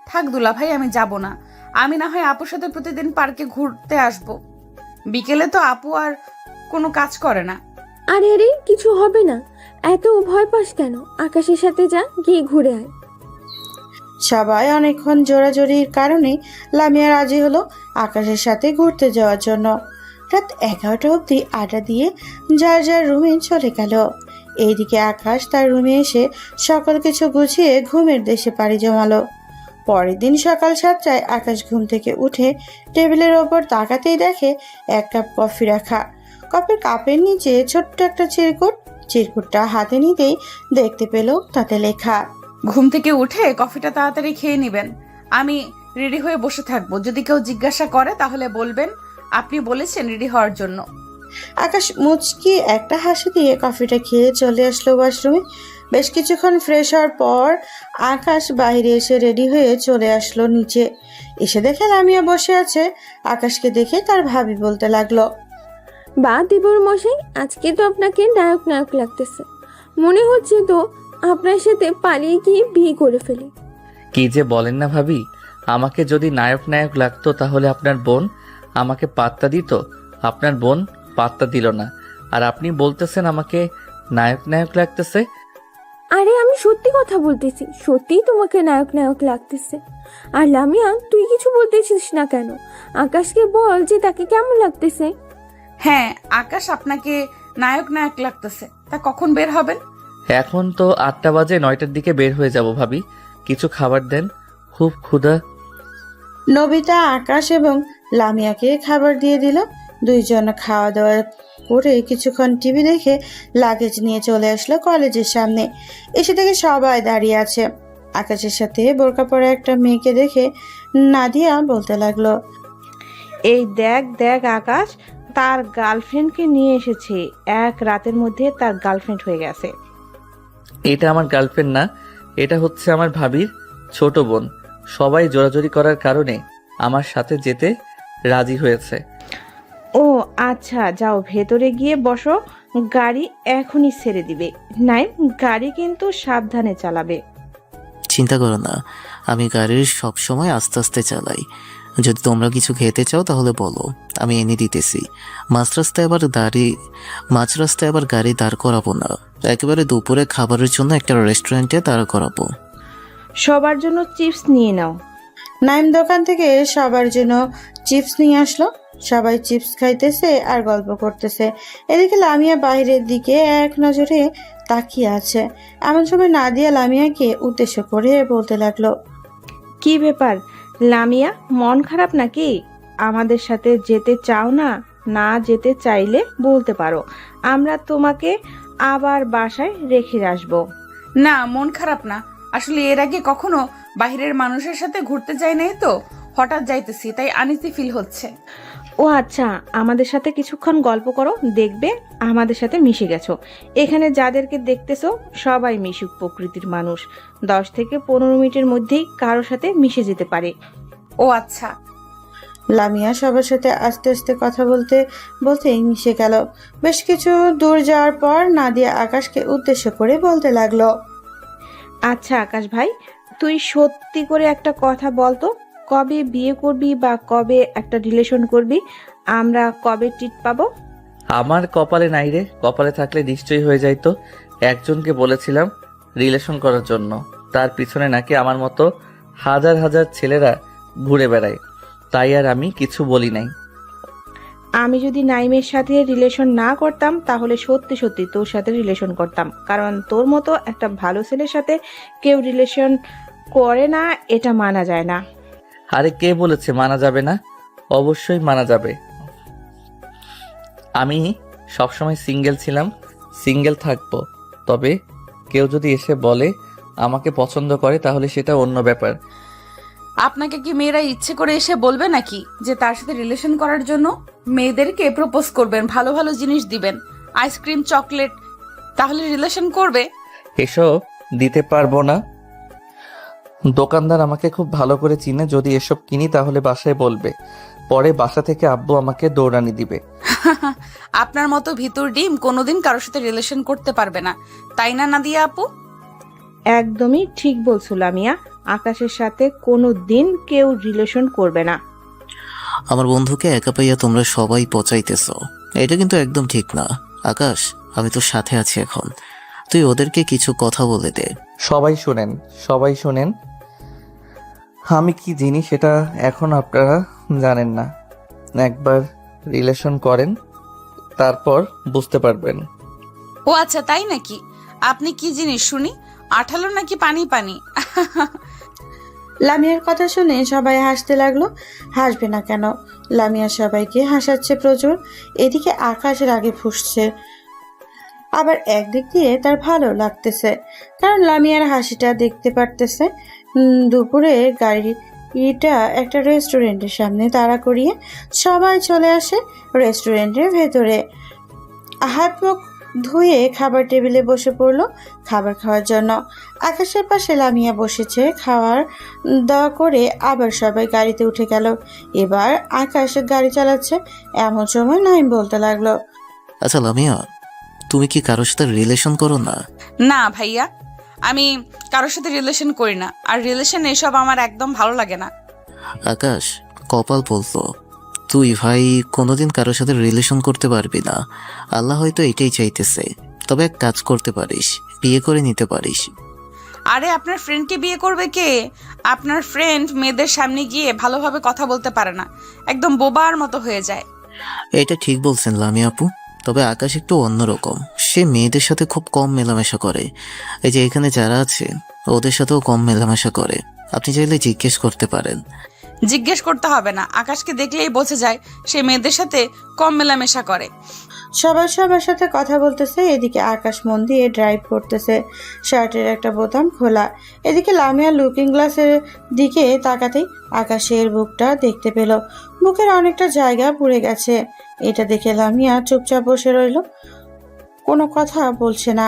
থাক দুলা ভাই, আমি যাব না। আমি না হয় আপুর সাথে প্রতিদিন পার্কে ঘুরতে আসব। বিকেলে তো আপু আর কোনো কাজ করে না। আরে আরে, কিছু হবে না, এত ভয় পাস কেন? আকাশের সাথে যা, গিয়ে ঘুরে আয়। সবাই অনেকক্ষণ জোরাজোরির কারণে লামিয়া রাজি হলো আকাশের সাথে ঘুরতে যাওয়ার জন্য। রাত 11টা অবধি আড্ডা দিয়ে যার যার রুমে চলে গেল। এইদিকে আকাশ তার রুমে এসে সকল কিছু গুছিয়ে ঘুমের দেশে পাড়ি জমালো। পরের দিন সকাল 7টায় আকাশ ঘুম থেকে উঠে টেবিলের ওপর তাকাতেই দেখে 1 কাপ কফি রাখা। কফির কাপের নিচে ছোট্ট একটা চিরকুটটা হাতে নিতেই দেখতে পেল তাতে লেখা, ঘুম থেকে উঠে কফিটা তাড়াতাড়ি খেয়ে নেবেন। আমি রেডি হয়ে বসে থাকবো। যদি কেউ জিজ্ঞাসা করে তাহলে বলবেন আপনি বলেছেন রেডি হওয়ার জন্য। আকাশ মুচকি একটা হাসি দিয়ে কফিটা খেয়ে চলে আসলো ওয়াশরুমে। বেশ কিছুক্ষণ ফ্রেশ হওয়ার পর আকাশ বাইরে এসে রেডি হয়ে চলে আসলো নিচে। এসে দেখে লামিয়া বসে আছে। আকাশকে দেখে তার ভাবি বলতে লাগলো, বা দেবর মশাই, আজকে তো আপনাকে নায়ক নায়ক লাগতেছে। মনে হচ্ছে তো আপনার সাথে পালিয়ে গিয়ে বিয়ে করে ফেলি। কি যে বলেন না ভাবি, আমাকে যদি নায়ক নায়ক লাগতো তাহলে আপনার বোন আমাকে পাত্তা দিত। আপনার বোন পাত্তা দিল না, আর আপনি বলতেছেন আমাকে নায়ক নায়ক লাগতেছে। আরে আমি সত্যি কথা বলতেছি, সত্যিই তোমাকে নায়ক নায়ক লাগতেছে। আর লামিয়া, তুই কিছু বলতেছিস না কেন? আকাশকে বল যে তাকে কেমন লাগতেছে। হ্যাঁ, আকাশ আপনাকে নায়ক নায়ক লাগতেছে। তা কখন বের হবেন? এখন তো 8টা বাজে, 9টার দিকে বের হয়ে যাব ভাবি। কিছু খাবার দেন, খুব ক্ষুধা। নবিতা আকাশ এবং লামিয়াকে খাবার দিয়ে দিল। দুইজন খাওয়া দাওয়া করে কিছুক্ষণ টিভি দেখে লাগেজ নিয়ে চলে আসলো কলেজের সামনে। এসে দেখে সবাই দাঁড়িয়ে আছে। আকাশের সাথে বোরকা পরা একটা মেয়েকে দেখে নাদিয়া বলতে লাগলো, এই দেখ দেখ আকাশ, তার গার্লফ্রেন্ডকে নিয়ে এসেছে। 1 রাতের মধ্যে তার গার্লফ্রেন্ড হয়ে গেছে। এটা আমার গার্লফ্রেন্ড না, এটা হচ্ছে আমার ভাবির ছোট বোন। সবাই জোরাজোরি করার কারণে আমার সাথে যেতে রাজি হয়েছে। ও আচ্ছা, যাও ভেতরে গিয়ে বসো, গাড়ি এখনই ছেড়ে দিবে। নাইম, গাড়ি কিন্তু সাবধানে চালাবে। চিন্তা করো না, আমি গাড়ির সব সময় আস্তে আস্তে চালাই। যদি তোমরা কিছু খেতে চাও তাহলে বলো, আমি এনে দিতেছি। মাঝ রাস্তায় আবার গাড়ি দাঁড় করাবো না। একেবারে দুপুরে খাবারের জন্য একটা রেস্টুরেন্টে দাঁড় করাবো। সবার জন্য চিপস নিয়ে নাও। নাইম দোকান থেকে সবার জন্য চিপস নিয়ে আসলো। সবাই চিপস খাইতেছে আর গল্প করতেছে। এদিকে লামিয়া বাইরের দিকে এক নজরে তাকিয়ে আছে। এমন সময় নাদিয়া লামিয়াকে উদ্দেশ্য করে বলতে লাগলো, কি ব্যাপার লামিয়া, মন খারাপ নাকি? আমাদের সাথে যেতে চাও না? না যেতে চাইলে বলতে পারো, আমরা তোমাকে আবার বাসায় রেখে আসবো। না, মন খারাপ না। আসলে এর আগে কখনো বাইরের মানুষের সাথে ঘুরতে যাই নাই তো, হঠাৎ যাইতেছি, তাই আনইজি ফিল হচ্ছে। ও আচ্ছা, আমাদের সাথে কিছুক্ষণ গল্প করো, দেখবে আমাদের সাথে মিশে গেছো। এখানে যাদেরকে দেখতেছো সবাই মিশুক প্রকৃতির মানুষ। 10 থেকে 15 মিনিটের মধ্যেই কারোর সাথে মিশে যেতে পারে। ও আচ্ছা। লামিয়া সবার সাথে আস্তে আস্তে কথা বলতে বলতেই মিশে গেল। বেশ কিছু দূর যাওয়ার পর নাদিয়া আকাশকে উদ্দেশ্য করে বলতে লাগলো, আচ্ছা আকাশ ভাই, তুই সত্যি করে একটা কথা বলতো, কবে বিয়ে করবি বা কবে একটা রিলেশন করবি? আমরা কবে ট্রিট পাবো? আমার কপালে নাই রে, কপালে থাকলে নিশ্চয়ই হয়ে যাইতো। একজনকে বলেছিলাম রিলেশন করার জন্য, তার পিছনে নাকি আমার মতো হাজার হাজার ছেলেরা ঘুরে বেড়ায়, তাই আর আমি কিছু বলি নাই। আমি যদি নাইমের সাথে রিলেশন না করতাম তাহলে সত্যি সত্যি তোর সাথে রিলেশন করতাম, কারণ তোর মতো একটা ভালো ছেলের সাথে কেউ রিলেশন করে না, এটা মানা যায় না। আরে কে বলেছে মানা যাবে না? অবশ্যই মানা যাবে। আমি সবসময় সিঙ্গেল ছিলাম, সিঙ্গেল থাকবো। তবে কেউ যদি এসে বলে আমাকে পছন্দ করে তাহলে সেটা অন্য ব্যাপার। আপনাকে কি মেয়েরা ইচ্ছে করে এসে বলবে নাকি যে তার সাথে রিলেশন করার জন্য? মেয়েদেরকে প্রপোজ করবেন, ভালো ভালো জিনিস দিবেন, আইসক্রিম, চকলেট, তাহলে রিলেশন করবে। এসব দিতে পারবো না। দোকানদার আমাকে খুব ভালো করে চিনে, যদি এসব কিনি তাহলে বাসায় বলবে, পরে বাসা থেকে আব্বু আমাকে দৌড়ানি দিবে। আপনার মতো ভিতর ডিম কোনোদিন কারোর সাথে রিলেশন করতে পারবে না, তাই না নাদিয়া আপু? একদমই ঠিক বলছো লামিয়া। আকাশের সাথে কোনো দিন কেউ রিলেশন করবে না। আমার বন্ধুকে একা পাইয়া তোমরা সবাই পচাইতেছ, এটা কিন্তু একদম ঠিক না। আকাশ, আমি তোর সাথে আছি এখন, তুই ওদেরকে কিছু কথা বলে দে। সবাই শোনেন, আমি কি জিনিস সেটা এখন আপনারা জানেন না। একবার রিলেশন করেন, তারপর বুঝতে পারবেন। ও আচ্ছা, তাই নাকি? আপনি কি জিনিস শুনি? আঠালো নাকি পানি পানি? লামিয়ার কথা শুনে সবাই হাসতে লাগলো। হাসবে না কেন, লামিয়া সবাইকে হাসাচ্ছে প্রচুর। এদিকে আকাশ রাগে ফুঁসছে, আবার একদিক দিয়ে তার ভালো লাগতেছে, কারণ লামিয়ার হাসিটা দেখতে পারতেছে। দুপুরে গাড়িটা একটা রেস্টুরেন্টের সামনে দাঁড়া করিয়ে সবাই চলে আসে রেস্টুরেন্টের ভেতরে। হাত মুখ ধুয়ে খাবার টেবিলে বসে পড়লো খাবার খাওয়ার জন্য। আকাশের পাশে লামিয়া বসেছে। খাওয়ার দাওয়া করে আবার সবাই গাড়িতে উঠে গেল। এবার আকাশ গাড়ি চালাচ্ছে। এমন সময় নাইম বলতে লাগলো, আচ্ছা লামিয়া, তুমি কি কারোর সাথে রিলেশন করো না? না ভাইয়া, আমি কারোর সাথে রিলেশন করি না, আর রিলেশন এসব আমার একদম ভালো লাগে না। আকাশ, কপাল বলতো তুই ভাই কোনোদিন কারোর সাথে রিলেশন করতে পারবি না। আল্লাহ হয়তো এটাই চাইতেছে। তবে এক কাজ করতে পারিস, বিয়ে করে নিতে পারিস। আরে আপনার ফ্রেন্ডকে বিয়ে করবে কে? আপনার ফ্রেন্ড মেয়েদের সামনে গিয়ে ভালোভাবে কথা বলতে পারে না, একদম বোবার মতো হয়ে যায়। এটা ঠিক বলছেন লামিয়া আপু, তবে আকাশ একটু অন্যরকম। সে মেয়েদের সাথে খুব কম মেলামেশা করে। এই যে এখানে যারা আছে ওদের সাথেও কম মেলামেশা করে। আপনি চাইলে জিজ্ঞেস করতে পারেন। জিজ্ঞেস করতে হবে না, আকাশকে দেখলেই বোঝা যায় সে মেয়েদের সাথে কম মেলামেশা করে। সবাই সবার সাথে কথা বলতেছে। এদিকে আকাশ মন দিয়ে ড্রাইভ করতেছে। শার্টের একটা বোতাম খোলা। এদিকে লামিয়া লুকিং গ্লাসের দিকে তাকাতেই আকাশের বুকটা দেখতে পেল। বুকের অনেকটা জায়গা পুড়ে গেছে। এটা দেখে লামিয়া চুপচাপ বসে রইল, কোনো কথা বলছে না।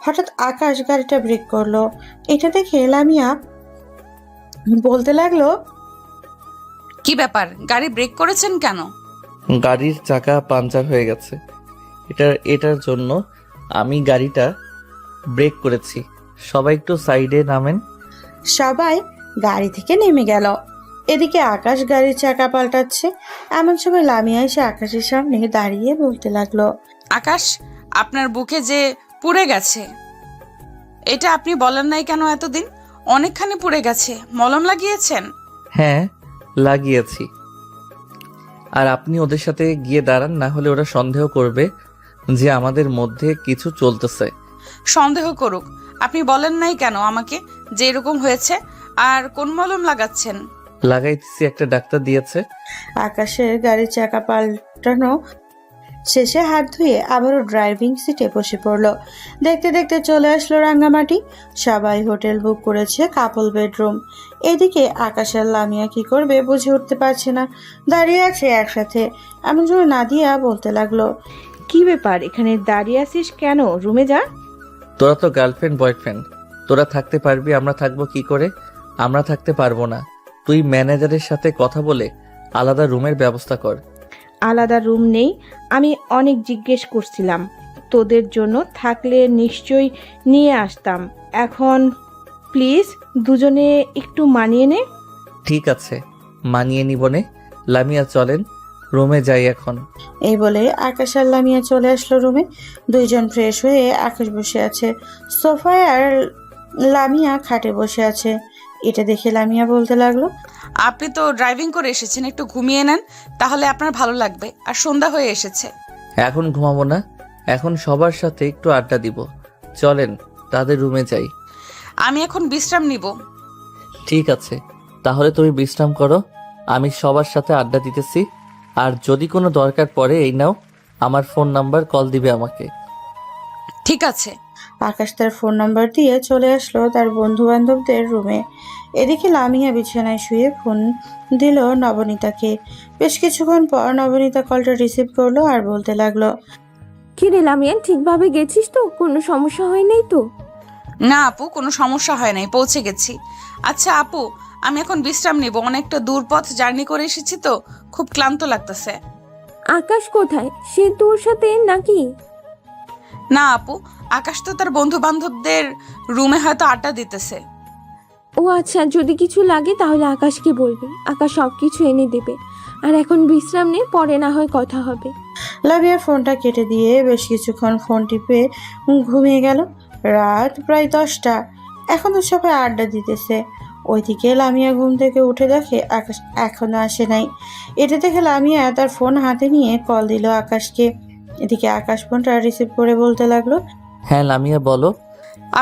হঠাৎ আকাশ গাড়িটা ব্রেক করলো। এটা দেখে লামিয়া বলতে লাগলো, কি ব্যাপার, গাড়ি ব্রেক করেছেন কেন? গাড়ির চাকা পাঞ্চার হয়ে গেছে, এটার জন্য আমি গাড়িটা ব্রেক করেছি। সবাই একটু সাইডে নামেন। সবাই গাড়ি থেকে নেমে গেল। এদিকে আকাশ গাড়ির চাকা পাল্টাচ্ছে। এমন সময় লামিয়া এসে আকাশের সামনে দাঁড়িয়ে বলতে লাগলো, আকাশ, আপনার বুকে যে পুড়ে গেছে, এটা আপনি বলেন নাই কেন এতদিন? অনেকখানি পুড়ে গেছে, মলম লাগিয়েছেন? হ্যাঁ, লাগিয়েছি। আর আপনি ওদের সাথে গিয়ে দাঁড়ান, না হলে ওরা সন্দেহ করবে যে আমাদের মধ্যে কিছু চলতেছে। সন্দেহ করুক, আপনি বলেন নাই কেন আমাকে যে এরকম হয়েছে? আর কোন মলম লাগাচ্ছেন? লাগাইতেছি, একটা ডাক্তার দিয়েছে। আকাশের গাড়ির চাকা পাল্টানো শেষে হাত ধুয়ে আবারও ড্রাইভিং সিটে বসে পড়লো। দেখতে দেখতে চলে আসলো রাঙ্গামাটি। সবাই হোটেল বুক করেছে, কাপল বেডরুম। এদিকে আকাশ আর লামিয়া কি করবে বুঝে উঠতে পারছে না, দাঁড়িয়ে আছে একসাথে। এমন সময় নাদিয়া বলতে লাগলো, কি ব্যাপার, এখানে দাঁড়িয়ে আছিস কেন? রুমে যা। তোরা তো গার্লফ্রেন্ড বয়ফ্রেন্ড, তোরা থাকতে পারবি, আমরা থাকবো কি করে? আমরা থাকতে পারবো না। তুই ম্যানেজারের সাথে কথা বলে আলাদা রুমের ব্যবস্থা কর। আলাদা রুম নেই, আমি অনেক জিজ্ঞেস করছিলাম। তোদের জন্য থাকলে নিশ্চয়ই নিয়ে আসতাম। এখন প্লিজ দুজনে একটু মানিয়ে নে। ঠিক আছে, মানিয়ে নিবনে। লামিয়া চলেন, রুমে যাই এখন। এই বলে আকাশ আর লামিয়া চলে আসলো রুমে। দুইজন ফ্রেশ হয়ে আকাশ বসে আছে সোফায়, আর লামিয়া খাটে বসে আছে। এটা দেখে লামিয়া বলতে লাগলো, আপনি তো ড্রাইভিং করে এসেছেন, একটু ঘুমিয়ে নেন, তাহলে আপনার ভালো লাগবে। আর সন্ধ্যা হয়ে এসেছে। এখন ঘুমাবো না, এখন সবার সাথে একটু আড্ডা দিব। চলেন তাদের রুমে যাই। আমি এখন বিশ্রাম নিব। ঠিক আছে, তাহলে তুমি বিশ্রাম করো, আমি সবার সাথে আড্ডা দিতেছি। আর যদি কোনো দরকার পড়ে এই নাও আমার ফোন নাম্বার, কল দিবে আমাকে। ঠিক আছে। আকাশ তার ফোন নাম্বার দিয়ে চলে আসলো তার বন্ধু বান্ধবদের রুমে। এদিকে লামিয়া বিছানায় শুয়ে ফোন দিল নবনীতাকে। বেশ কিছুক্ষণ পর নবনীতা কলটা রিসিভ করলো আর বলতে লাগলো, কি রে লামিয়া, ঠিকভাবে গেছিস তো? কোনো সমস্যা হয় নাই তো? না আপু, কোনো সমস্যা হয় নাই, পৌঁছে গেছি। আচ্ছা আপু, আমি এখন বিশ্রাম নিব, অনেকটা দূর পথ জার্নি করে এসেছি তো খুব ক্লান্ত লাগতেছে। আকাশ কোথায়? সে তোর সাথে নাকি? না আপু, আকাশ তো তার বন্ধু বান্ধবদের রুমে হয়তো আড্ডা দিতেছে। ও আচ্ছা, যদি কিছু লাগে তাহলে আকাশকে বলবে, আকাশ সব কিছু এনে দেবে। আর এখন বিশ্রাম নে, পরে না হয় কথা হবে। লামিয়া ফোনটা কেটে দিয়ে বেশ কিছুক্ষণ ফোন টিপে ঘুমিয়ে গেল। রাত প্রায় 10টা, এখনো সবাই আড্ডা দিতেছে। ওইদিকে লামিয়া ঘুম থেকে উঠে দেখে আকাশ এখনো আসে নাই। এটা দেখে লামিয়া তার ফোন হাতে নিয়ে কল দিল আকাশকে। এদিকে আকাশ ফোনটা রিসিভ করে বলতে লাগলো, হ্যাঁ লামিয়া বলো।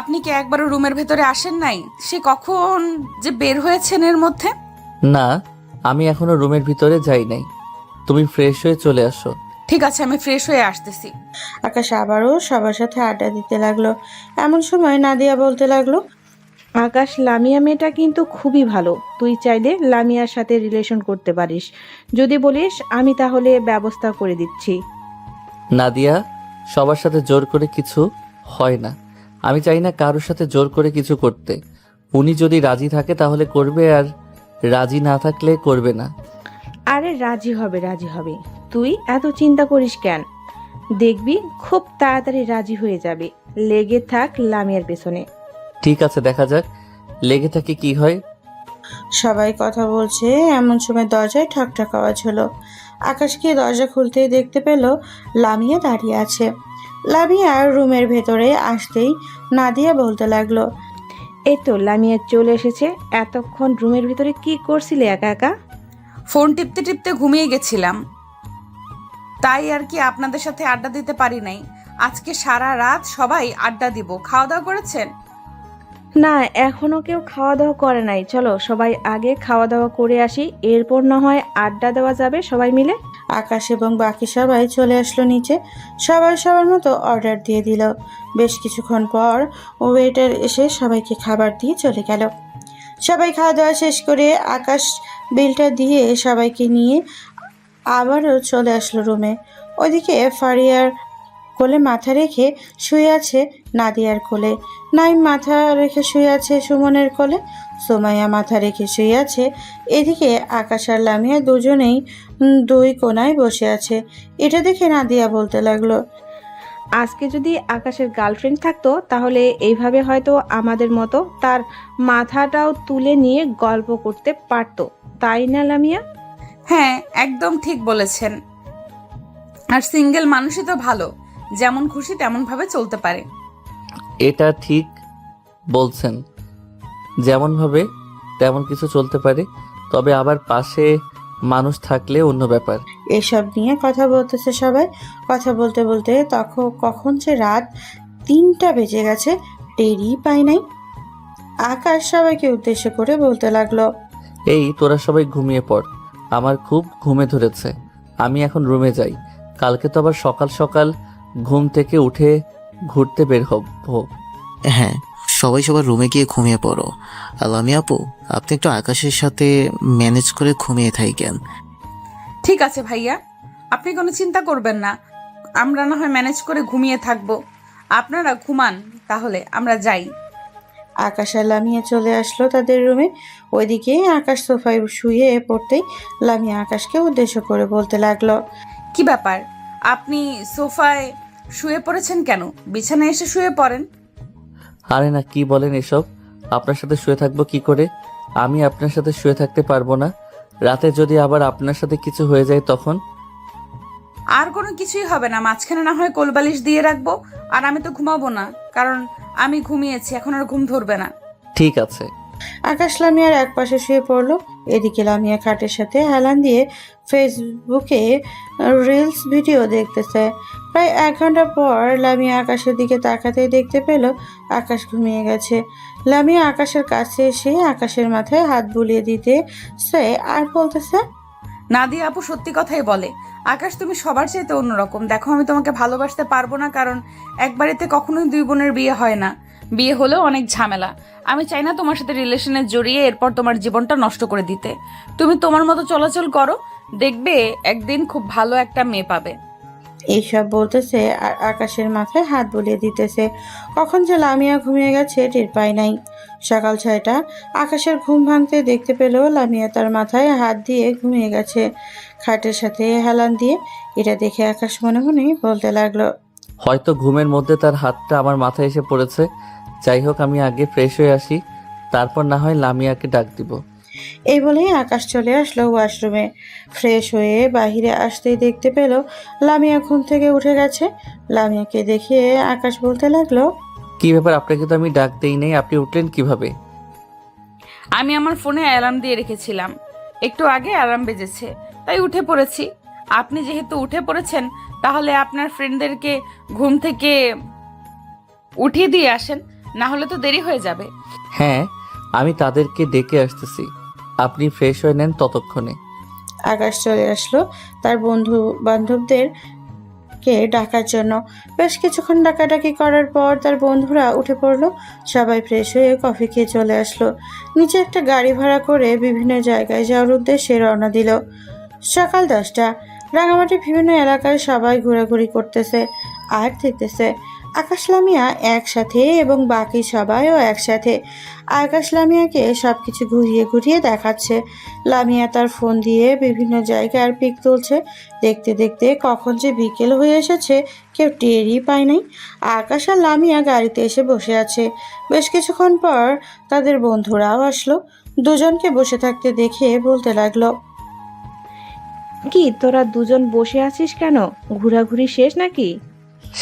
আপনি কি একবারও রুমের ভেতরে আসেন নাই? সে কখন যে বের হয়েছেন এর মধ্যে। না, আমি এখনো রুমের ভিতরে যাই নাই। তুমি ফ্রেশ হয়ে চলে আসো। ঠিক আছে, আমি ফ্রেশ হয়ে আসতেছি। আকাশ আবারও সবার সাথে আড্ডা দিতে লাগলো। এমন সময় নাদিয়া বলতে লাগলো, আকাশ, লামিয়া মেয়েটা কিন্তু খুবই ভালো। তুই চাইলে লামিয়ার সাথে রিলেশন করতে পারিস। যদি বলিস আমি তাহলে ব্যবস্থা করে দিচ্ছি। নাদিয়া, সবার সাথে জোর করে কিছু হয় না। আমি চাই না কারোর সাথে জোর করে কিছু করতে। উনি যদি রাজি থাকে তাহলে করবে, আর রাজি না থাকলে করবে না। আরে রাজি হবে, রাজি হবে। তুই এত চিন্তা করিস কেন? দেখবি খুব তাড়াতাড়ি রাজি হয়ে যাবে। লেগে থাক লামিয়ার পেছনে। ঠিক আছে, দেখা যাক লেগে থাকে কি হয়। সবাই কথা বলছে এমন সময় দরজায় ঠকঠক আওয়াজ হলো। আকাশকে দরজা খুলতেই দেখতে পেল লামিয়া দাঁড়িয়ে আছে। লামিয়া রুমের ভেতরে আসতেই নাদিয়া বলতে লাগলো, এই তো লামিয়া চলে এসেছে। এতক্ষণ রুমের ভিতরে কি করছিলে একা একা? ফোন টিপতে টিপতে ঘুমিয়ে গেছিলাম, তাই আর কি আপনাদের সাথে আড্ডা দিতে পারি নাই। আজকে সারা রাত সবাই আড্ডা দিব। খাওয়া দাওয়া করেছেন? না, এখনো কেউ খাওয়া দাওয়া করে নাই। চলো সবাই আগে খাওয়া দাওয়া করে আসি, এরপর না হয় আড্ডা দেওয়া যাবে সবাই মিলে। আকাশ এবং বাকি সবাই চলে আসলো নিচে। সবাই সবার মতো অর্ডার দিয়ে দিল। বেশ কিছুক্ষণ পর ওয়েটার এসে সবাইকে খাবার দিয়ে চলে গেল। সবাই খাওয়া দাওয়া শেষ করে আকাশ বিলটা দিয়ে সবাইকে নিয়ে আবারও চলে আসলো রুমে। ওইদিকে ফারিয়ার কোলে মাথা রেখে শুয়ে আছে নাদিয়ার কোলে। নাইম মাথা রেখে শুয়ে আছে সুমনের কোলে। সোমাইয়া মাথা রেখে শুয়ে আছে। এদিকে আকাশ আর লামিয়া দুজনেই দুই কোনায় বসে আছে। এটা দেখে নাদিয়া বলতে লাগলো, আজকে যদি আকাশের গার্লফ্রেন্ড থাকতো তাহলে এইভাবে হয়তো আমাদের মতো তার মাথাটাও তুলে নিয়ে গল্প করতে পারতো, তাই না লামিয়া? হ্যাঁ, একদম ঠিক বলেছেন। আর সিঙ্গেল মানুষই তো ভালো, যেমন খুশি তেমন ভাবে চলতে পারে। এটা ঠিক বলছেন, যেমন ভাবে তেমন কিছু চলতে পারে, তবে আবার পাশে মানুষ থাকলে অন্য ব্যাপার। এসব নিয়ে কথা বলতেছে সবাই। কথা বলতে বলতে কখন যে রাত 3টা বেজে গেছে টেরই পায় নাই। আকাশ সবাইকে উদ্দেশ্য করে বলতে লাগলো, এই তোরা সবাই ঘুমিয়ে পড়, আমার খুব ঘুমে ধরেছে। আমি এখন রুমে যাই। কালকে তো আবার সকাল সকাল ঘুম থেকে উঠে ঘুরতে বের হব। হ্যাঁ, সবাই সবার রুমে গিয়ে ঘুমিয়ে পড়ো। আর লামিয়া আপু, আপনি একটু আকাশের সাথে ম্যানেজ করে ঘুমিয়ে থাকেন। ঠিক আছে ভাইয়া, আপনি কোনো চিন্তা করবেন না। আমরা না হয় ম্যানেজ করে ঘুমিয়ে থাকবো। আপনারা ঘুমান, তাহলে আমরা যাই। আকাশ আর লামিয়া চলে আসলো তাদের রুমে। ওইদিকে আকাশ সোফায় শুয়ে পড়তেই লামিয়া আকাশকে উদ্দেশ্য করে বলতে লাগলো, কি ব্যাপার, আপনি সোফায় শুয়ে পড়েছেন কেন? বিছানায় এসে শুয়ে পড়েন। আরে না, কি বলেন এসব? আপনার সাথে শুয়ে থাকবো কি করে? আমি আপনার সাথে শুয়ে থাকতে পারবো না। রাতে যদি আবার আপনার সাথে কিছু হয়ে যায় তখন? আর কোনো কিছুই হবে না, মাঝখানে না হয় কোলবালিশ দিয়ে রাখবো। আর আমি তো ঘুমাবো না, কারণ আমি ঘুমিয়েছি, এখন আর ঘুম ধরবে না। ঠিক আছে। আকাশ লামিয়ার এক পাশে শুয়ে পড়লো। এদিকে লামিয়া খাটের সাথে হেলান দিয়ে ফেসবুকে রিলস ভিডিও দেখতেছে। প্রায় 1 ঘন্টা পর লামিয়া আকাশের দিকে তাকাতেই দেখতে পেল আকাশ ঘুমিয়ে গেছে। লামিয়া আকাশের কাছে এসে আকাশের মাথায় হাত বুলিয়ে দিতে সে আর বলতেছে, নাদিয়া আপু সত্যি কথাই বলে। আকাশ, তুমি সবার চাইতে অন্যরকম। দেখো, আমি তোমাকে ভালোবাসতে পারবো না, কারণ এক বাড়িতে কখনোই 2 বোনের বিয়ে হয় না। বিয়ে হলেও অনেক ঝামেলা। আমি চাই না তোমার সাথে রিলেশনে জড়িয়ে এরপর তোমার জীবনটা নষ্ট করে দিতে। তুমি তোমার মতো চলাচল করো, দেখবে একদিন খুব ভালো একটা মেয়ে পাবে। এইসব বলতেছে আর আকাশের মাথায় হাত বুলিয়ে দিতেছে। কখন যে লামিয়া ঘুমিয়ে গেছে টের পায় নাই। সকাল 6টা, আকাশের ঘুম ভাঙতে দেখতে পেল লামিয়া তার মাথায় হাত দিয়ে ঘুমিয়ে গেছে খাটের সাথে হেলান দিয়ে। এটা দেখে আকাশ মনে মনে বলতে লাগলো, হয়তো ঘুমের মধ্যে তার হাতটা আমার মাথায় এসে পড়েছে। যাই হোক, আমি আগে ফ্রেশ হয়ে আসি, তারপর না হয় লামিয়াকে ডাক দিব। এই বলেই আকাশ চলে আসলো ওয়াশরুমে। ফ্রেশ হয়ে বাইরে আসতেই দেখতে পেল লামিয়া ঘুম থেকে উঠে গেছে। লামিয়াকে দেখে আকাশ বলতে লাগলো, কি ব্যাপার, আপনাকে তো আমি ডাক দেই নাই, আপনি উঠলেন কিভাবে? আমি আমার ফোনে অ্যালার্ম দিয়ে রেখেছিলাম, একটু আগে অ্যালার্ম বেজেছে, তাই উঠে পড়েছি। আপনি যেহেতু উঠে পড়েছেন, তাহলে আপনার ফ্রেন্ডদেরকে ঘুম থেকে উঠিয়ে দিয়ে আসেন, না হলে তো দেরি হয়ে যাবে। হ্যাঁ, আমি তাদেরকে ডেকে আসতেছি, আপনি ফ্রেশ হয়ে নেন ততক্ষণে। আকাশ চলে আসলো তার বন্ধু বান্ধবদের কে ডাকার জন্য। বেশ কিছুক্ষণ ডাকাডাকি করার পর তার বন্ধুরা উঠে পড়লো। সবাই ফ্রেশ হয়ে কফি খেয়ে চলে আসলো। নিচে একটা গাড়ি ভাড়া করে বিভিন্ন জায়গায় যাওয়ার উদ্দেশ্যে রওনা দিল। সকাল 10টা। রাঙামাটির বিভিন্ন এলাকায় সবাই ঘোরাঘুরি করতেছে আর দেখতেছে আকাশ লামিয়া একসাথে এবং বাকি সবাইও একসাথে। আকাশ লামিয়াকে সবকিছু ঘুরিয়ে ঘুরিয়ে দেখাচ্ছে। লামিয়া তার ফোন দিয়ে বিভিন্ন জায়গার পিক তুলছে। দেখতে দেখতে কখন যে বিকেল হয়ে এসেছে কেউ টেরই পায় নাই। আকাশ আর লামিয়া গাড়িতে এসে বসে আছে। বেশ কিছুক্ষণ পর তাদের বন্ধুরাও আসলো। দুজনকে বসে থাকতে দেখে বলতে লাগলো, কি তোরা দুজন বসে আছিস কেন? ঘোরাঘুরি শেষ নাকি?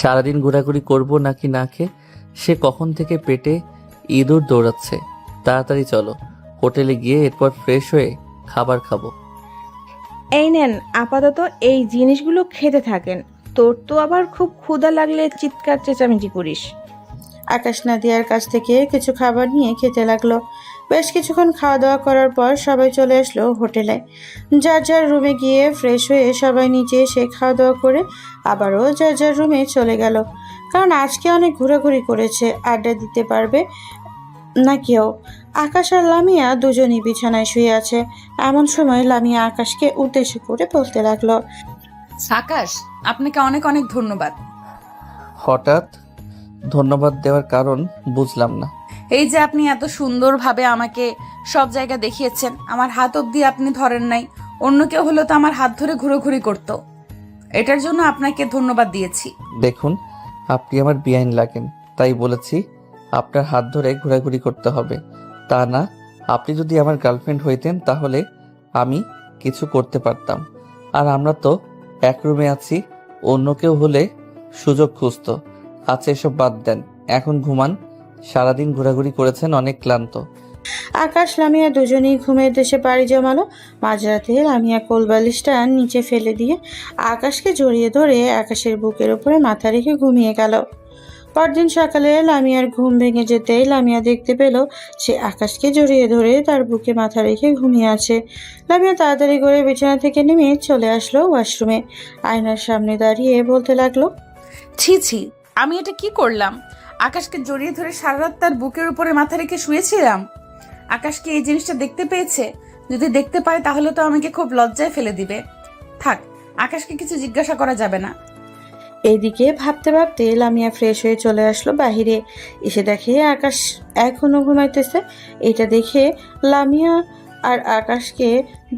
সারাদিন ঘোরাঘুরি করব নাকি না খেয়ে, সে কখন থেকে পেটে ইঁদুর দৌড়াচ্ছে। তাড়াতাড়ি চলো, হোটেলে গিয়ে এরপর ফ্রেশ হয়ে খাবার খাবো। এই নেন, আপাতত এই জিনিসগুলো খেতে থাকেন। তোর তো আবার খুব ক্ষুধা লাগলে চিৎকার চেঁচামেচি করিস। আকাশ নাদিয়ার কাছ থেকে কিছু খাবার নিয়ে খেতে লাগলো। বেশ কিছুক্ষণ খাওয়া দাওয়া করার পর সবাই চলে আসলো হোটেলে। যার যার রুমে গিয়ে ফ্রেশ হয়ে সবাই নিচে এসে খাওয়া দাওয়া করে আবারও যার যার রুমে চলে গেল। কারণ আজকে অনেক ঘোরাঘুরি করেছে, আড্ডা দিতে পারবে না কেউ। আকাশ আর লামিয়া দুজনই বিছানায় শুয়ে আছে। এমন সময় লামিয়া আকাশকে উদ্দেশ্য করে বলতে লাগলো, আকাশ, আপনাকে অনেক অনেক ধন্যবাদ। হঠাৎ ধন্যবাদ দেওয়ার কারণ বুঝলাম না। এই যে আপনি এত সুন্দরভাবে আমাকে সব জায়গা দেখিয়েছেন, আমার হাত অবধি আপনি ধরেন নাই। অন্য কেউ হলো তো আমার হাত ধরে ঘুরোঘুরি করতো। এটার জন্য আপনাকে ধন্যবাদ দিয়েছি। দেখুন, আপনি আমার বেআইন লাগেন, তাই বলেছি আপনার হাত ধরে ঘোরাঘুরি করতে হবে। তা না, আপনি যদি আমার গার্লফ্রেন্ড হইতেন তাহলে আমি কিছু করতে পারতাম। আর আমরা তো এক রুমে আছি, অন্য কেউ হলে সুযোগ খুঁজতো। আচ্ছা, এসব বাদ দেন, এখন ঘুমান। সারাদিন ঘোরাঘুরি করেছেন, অনেক ক্লান্ত। আকাশ লামিয়া দুজনেই ঘুমের দেশে পাড়ি জমালো। মাঝরাতে লামিয়া কোলবালিশটা নিচে ফেলে দিয়ে আকাশকে জড়িয়ে ধরে আকাশের বুকের উপরে মাথা রেখে ঘুমিয়ে গেল। পরদিন সকালে লামিয়ার ঘুম ভেঙে যেতেই লামিয়া দেখতে পেল সে আকাশকে জড়িয়ে ধরে তার বুকে মাথা রেখে ঘুমিয়ে আছে। লামিয়া তাড়াতাড়ি করে বিছানা থেকে নেমে চলে আসলো ওয়াশরুমে। আয়নার সামনে দাঁড়িয়ে বলতে লাগলো, ছি ছি, আমি এটা কি করলাম? আকাশকে জড়িয়ে ধরে সারা রাত তার বুকের উপরে মাথা রেখে শুয়েছিলাম। আকাশকে এই জিনিসটা দেখতে পেয়েছে, যদি দেখতে পায় তাহলে তো আমাকে খুব লজ্জায় ফেলে দিবে। থাক, আকাশকে কিছু জিজ্ঞাসা করা যাবে না। এইদিকে ভাবতে ভাবতে লামিয়া ফ্রেশ হয়ে চলে আসলো বাহিরে। এসে দেখে আকাশ এখনো ঘুমাইতেছে। এটা দেখে লামিয়া আর আকাশকে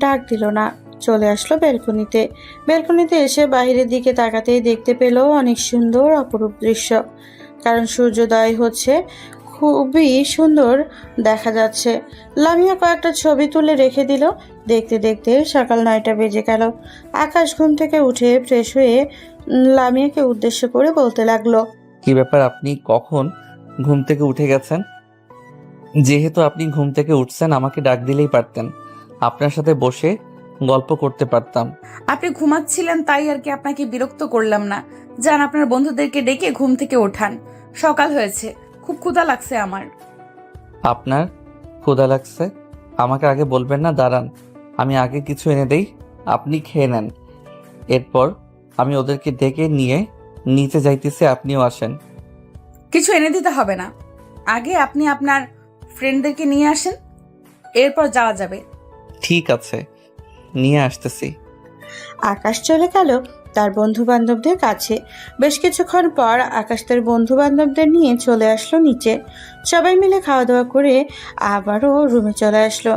ডাক দিল না, চলে আসলো ব্যালকনিতে। ব্যালকনিতে এসে বাইরের দিকে তাকাতেই দেখতে পেল অনেক সুন্দর অপরূপ দৃশ্য। কারণ সূর্যোদয় হচ্ছে, খুবই সুন্দর দেখা যাচ্ছে। লামিয়া কয়েকটা ছবি তুলে রেখে দিল। দেখতে দেখতে সকাল 9টা বেজে গেল। আকাশ ঘুম থেকে উঠে ফ্রেশ হয়ে লামিয়াকে উদ্দেশ্য করে বলতে লাগলো, কি ব্যাপার, আপনি কখন ঘুম থেকে উঠে গেছেন? যেহেতু আপনি ঘুম থেকে উঠছেন, আমাকে ডাক দিলেই পারতেন, আপনার সাথে বসে গল্প করতে পারতাম। আপনি ঘুমাচ্ছিলেন তাই আর কি আপনাকে বিরক্ত করলাম না। যান, আপনার বন্ধুদেরকে ডেকে ঘুম থেকে ওঠান, সকাল হয়েছে, খুব ক্ষুধা লাগছে আমার। আপনার ক্ষুধা লাগছে? আমাকে আগে বলবেন না? দাঁড়ান, আমি আগে কিছু এনে দেই, আপনি খেয়ে নেন। এরপর আমি ওদেরকে ডেকে নিয়ে নিচে যাইতেছি, আপনিও আসেন। কিছু এনে দিতে হবে না, আগে আপনি আপনার ফ্রেন্ডদেরকে নিয়ে আসেন, এরপর যাওয়া যাবে। ঠিক আছে, নিয়ে আসতেছি। আকাশ চলে গেল তার বন্ধু বান্ধবদের কাছে। বেশ কিছুক্ষণ পর আকাশ তার বন্ধু বান্ধবদের নিয়ে চলে আসলো নিচে। সবাই মিলে খাওয়া দাওয়া করে আবারও রুমে চলে আসলো।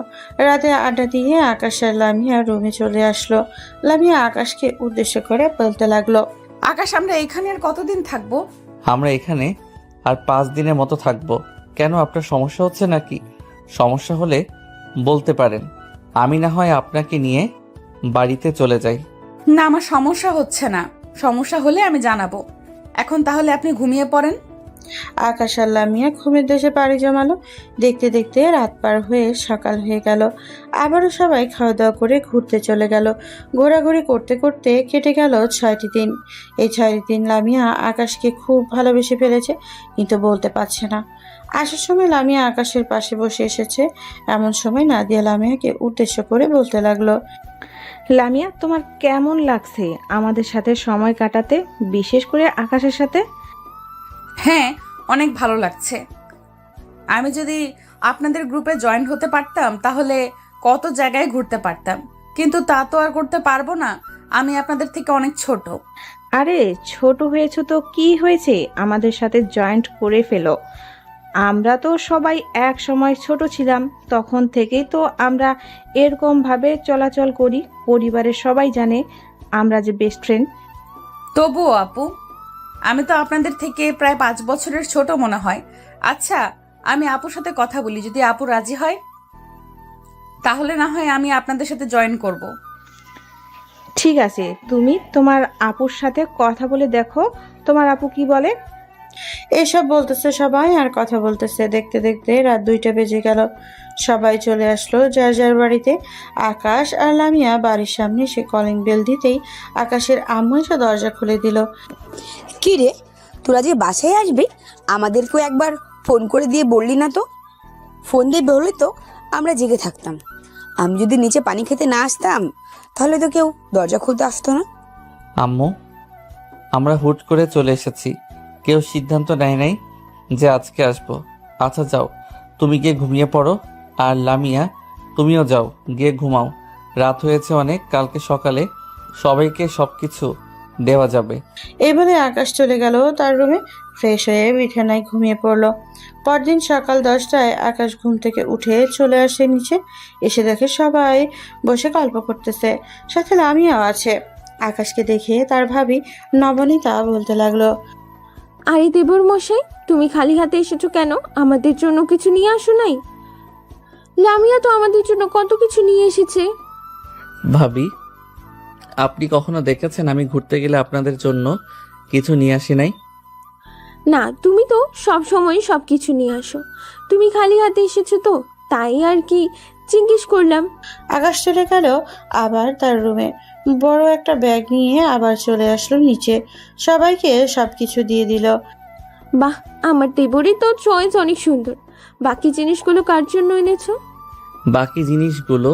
রাতে আড্ডা দিয়ে আকাশ আর লামিয়া রুমে চলে আসলো। লামিয়া আকাশকে উদ্দেশ্য করে বলতে লাগলো, আকাশ, আমরা এখানে আর কতদিন থাকবো? আমরা এখানে আর 5 দিনের মতো থাকবো। কেন, আপনার সমস্যা হচ্ছে নাকি? সমস্যা হলে বলতে পারেন, আমি না হয় আপনাকে নিয়ে বাড়িতে চলে যাই। না, আমার সমস্যা হচ্ছে না। সমস্যা হলে আমি জানাবো। এখন তাহলে আপনি ঘুমিয়ে পড়েন। আকাশ আর লামিয়া ঘুমের দেশে পাড়ি জমালো। দেখতে দেখতে রাত পার হয়ে সকাল হয়ে গেল। আবারও সবাই খাওয়া দাওয়া করে ঘুরতে চলে গেল। ঘোরাঘুরি করতে করতে কেটে গেল 6টি দিন। এই 6টি দিন লামিয়া আকাশকে খুব ভালোবেসে ফেলেছে, কিন্তু বলতে পারছে না। আসার সময় লামিয়া আকাশের পাশে বসে এসেছে। এমন সময় নাদিয়া লামিয়াকে উদ্দেশ্য করে বলতে লাগলো, লামিয়া, তোমার কেমন লাগছে আমাদের সাথে সময় কাটাতে, বিশেষ করে আকাশের সাথে? হ্যাঁ, অনেক ভালো লাগছে। আমি যদি আপনাদের গ্রুপে জয়েন হতে পারতাম তাহলে কত জায়গায় ঘুরতে পারতাম, কিন্তু তা তো আর করতে পারবো না। আমি আপনাদের থেকে অনেক ছোট। আরে ছোট হয়েছে তো কি হয়েছে, আমাদের সাথে জয়েন্ট করে ফেলো। আমরা তো সবাই এক সময় ছোট ছিলাম, তখন থেকেই তো আমরা এরকম ভাবে চলাচল করি। পরিবারের সবাই জানে আমরা যে বেস্ট ফ্রেন্ড। তবুও আপু, আমি তো আপনাদের থেকে প্রায় 5 বছরের ছোট মনে হয়। আচ্ছা, আমি আপুর সাথে কথা বলি, যদি আপু রাজি হয় তাহলে না হয় আমি আপনাদের সাথে জয়েন করব। ঠিক আছে, তুমি তোমার আপুর সাথে কথা বলে দেখো তোমার আপু কি বলে। এসব বলতেছে সবাই আর কথা বলতেছে। দেখতে দেখতে রাত 2টা বেজে গেল। সবাই চলে আসলো যার যার বাড়িতে। আকাশ আর লামিয়া বাড়ির সামনে সে কলিং বেল দিতেই আকাশের আম্মু এসে দরজা খুলে দিল। কি রে, তোরা যে বাসায় আসবি আমাদেরকেও একবার ফোন করে দিয়ে বললি না তো? ফোন দিয়ে বললে তো আমরা জেগে থাকতাম। আমি যদি নিচে পানি খেতে না আসতাম তাহলে তো কেউ দরজা খুলতে আসতো না। আম্মু, আমরা হুট করে চলে এসেছি, কেউ সিদ্ধান্ত নেয় নাই যে আজকে আসবো। আচ্ছা যাও, তুমি গিয়ে ঘুমিয়ে পড়ো। আর লামিয়া, তুমিও যাও, গিয়ে ঘুমাও। রাত হয়েছে অনেক, কালকে সকালে সবাইকে সবকিছু দেওয়া যাবে। এই বলে আকাশ চলে গেল তার রুমে। ফ্রেশ হয়ে বিছানায় ঘুমিয়ে পড়লো। পরদিন সকাল 10টায় আকাশ ঘুম থেকে উঠে চলে আসে নিচে। এসে দেখে সবাই বসে গল্প করতেছে, সাথে লামিয়াও আছে। আকাশকে দেখে তার ভাবি নবনীতা বলতে লাগলো, আরে দেবর মশাই, তুমি খালি হাতে এসেছো কেন? আমাদের জন্য কিছু নিয়ে আসো নাই? লামিয়া তো আমাদের জন্য কত কিছু নিয়ে এসেছে। ভাবি, আপনি কখনো দেখেছেন আমি ঘুরতে গেলে আপনাদের জন্য কিছু নিয়ে আসি নাই? না, তুমি তো সব সময় সব কিছু নিয়ে আসো। তুমি খালি হাতে এসেছো তো, তাই আর কি জিজ্ঞেস করলাম। আকাশ চলে গেল আবার তার রুমে। বড় একটা ব্যাগ নিয়ে আবার চলে আসলো নিচে। সবাইকে সবকিছু দিয়ে দিল। বাহ, আমার দেবরই তো চয়েস অনেক সুন্দর। বাকি জিনিসগুলো কার জন্য এনেছো? বাকি জিনিসগুলো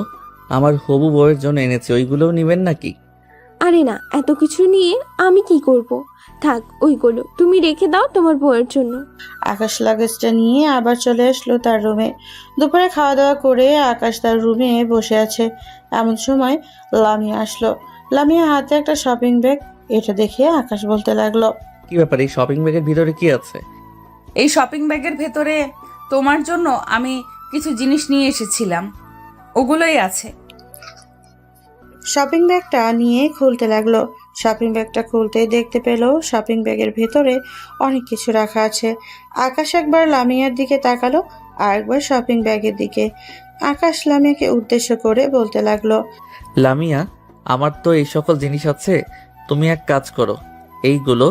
আমার হবু বউয়ের জন্য এনেছে, ওইগুলোও নেবেন নাকি? আরে না, এত কিছু নিয়ে আমি কি করব? থাক, ওইগুলো তুমি রেখে দাও তোমার বউয়ের জন্য। আকাশ লাগেজটা নিয়ে আবার চলে আসলো তার রুমে। দুপুরে খাওয়া দাওয়া করে আকাশ তার রুমে বসে আছে। এমন সময় লামিয়া আসলো। লামিয়া হাতে একটা শপিং ব্যাগ। এটা দেখে আকাশ বলতে লাগলো, কি ব্যাপার, এই শপিং ব্যাগের ভিতরে কি আছে? এই শপিং ব্যাগের ভেতরে তোমার জন্য আমি কিছু জিনিস নিয়ে এসেছিলাম, ওগুলোই আছে। শপিং ব্যাগটা নিয়ে খুলতে লাগলো। শপিং ব্যাগটা খুলতে দেখতে পেল শপিং ব্যাগের ভেতরে অনেক কিছু রাখা আছে। আকাশ একবার লামিয়ার দিকে তাকালো আর একবার শপিং ব্যাগের দিকে। আকাশ লামিয়াকে উদ্দেশ্য করে বলতে লাগলো, লামিয়া, আমার তো এই সকল জিনিস আছে, তুমি এক কাজ করো, এইগুলো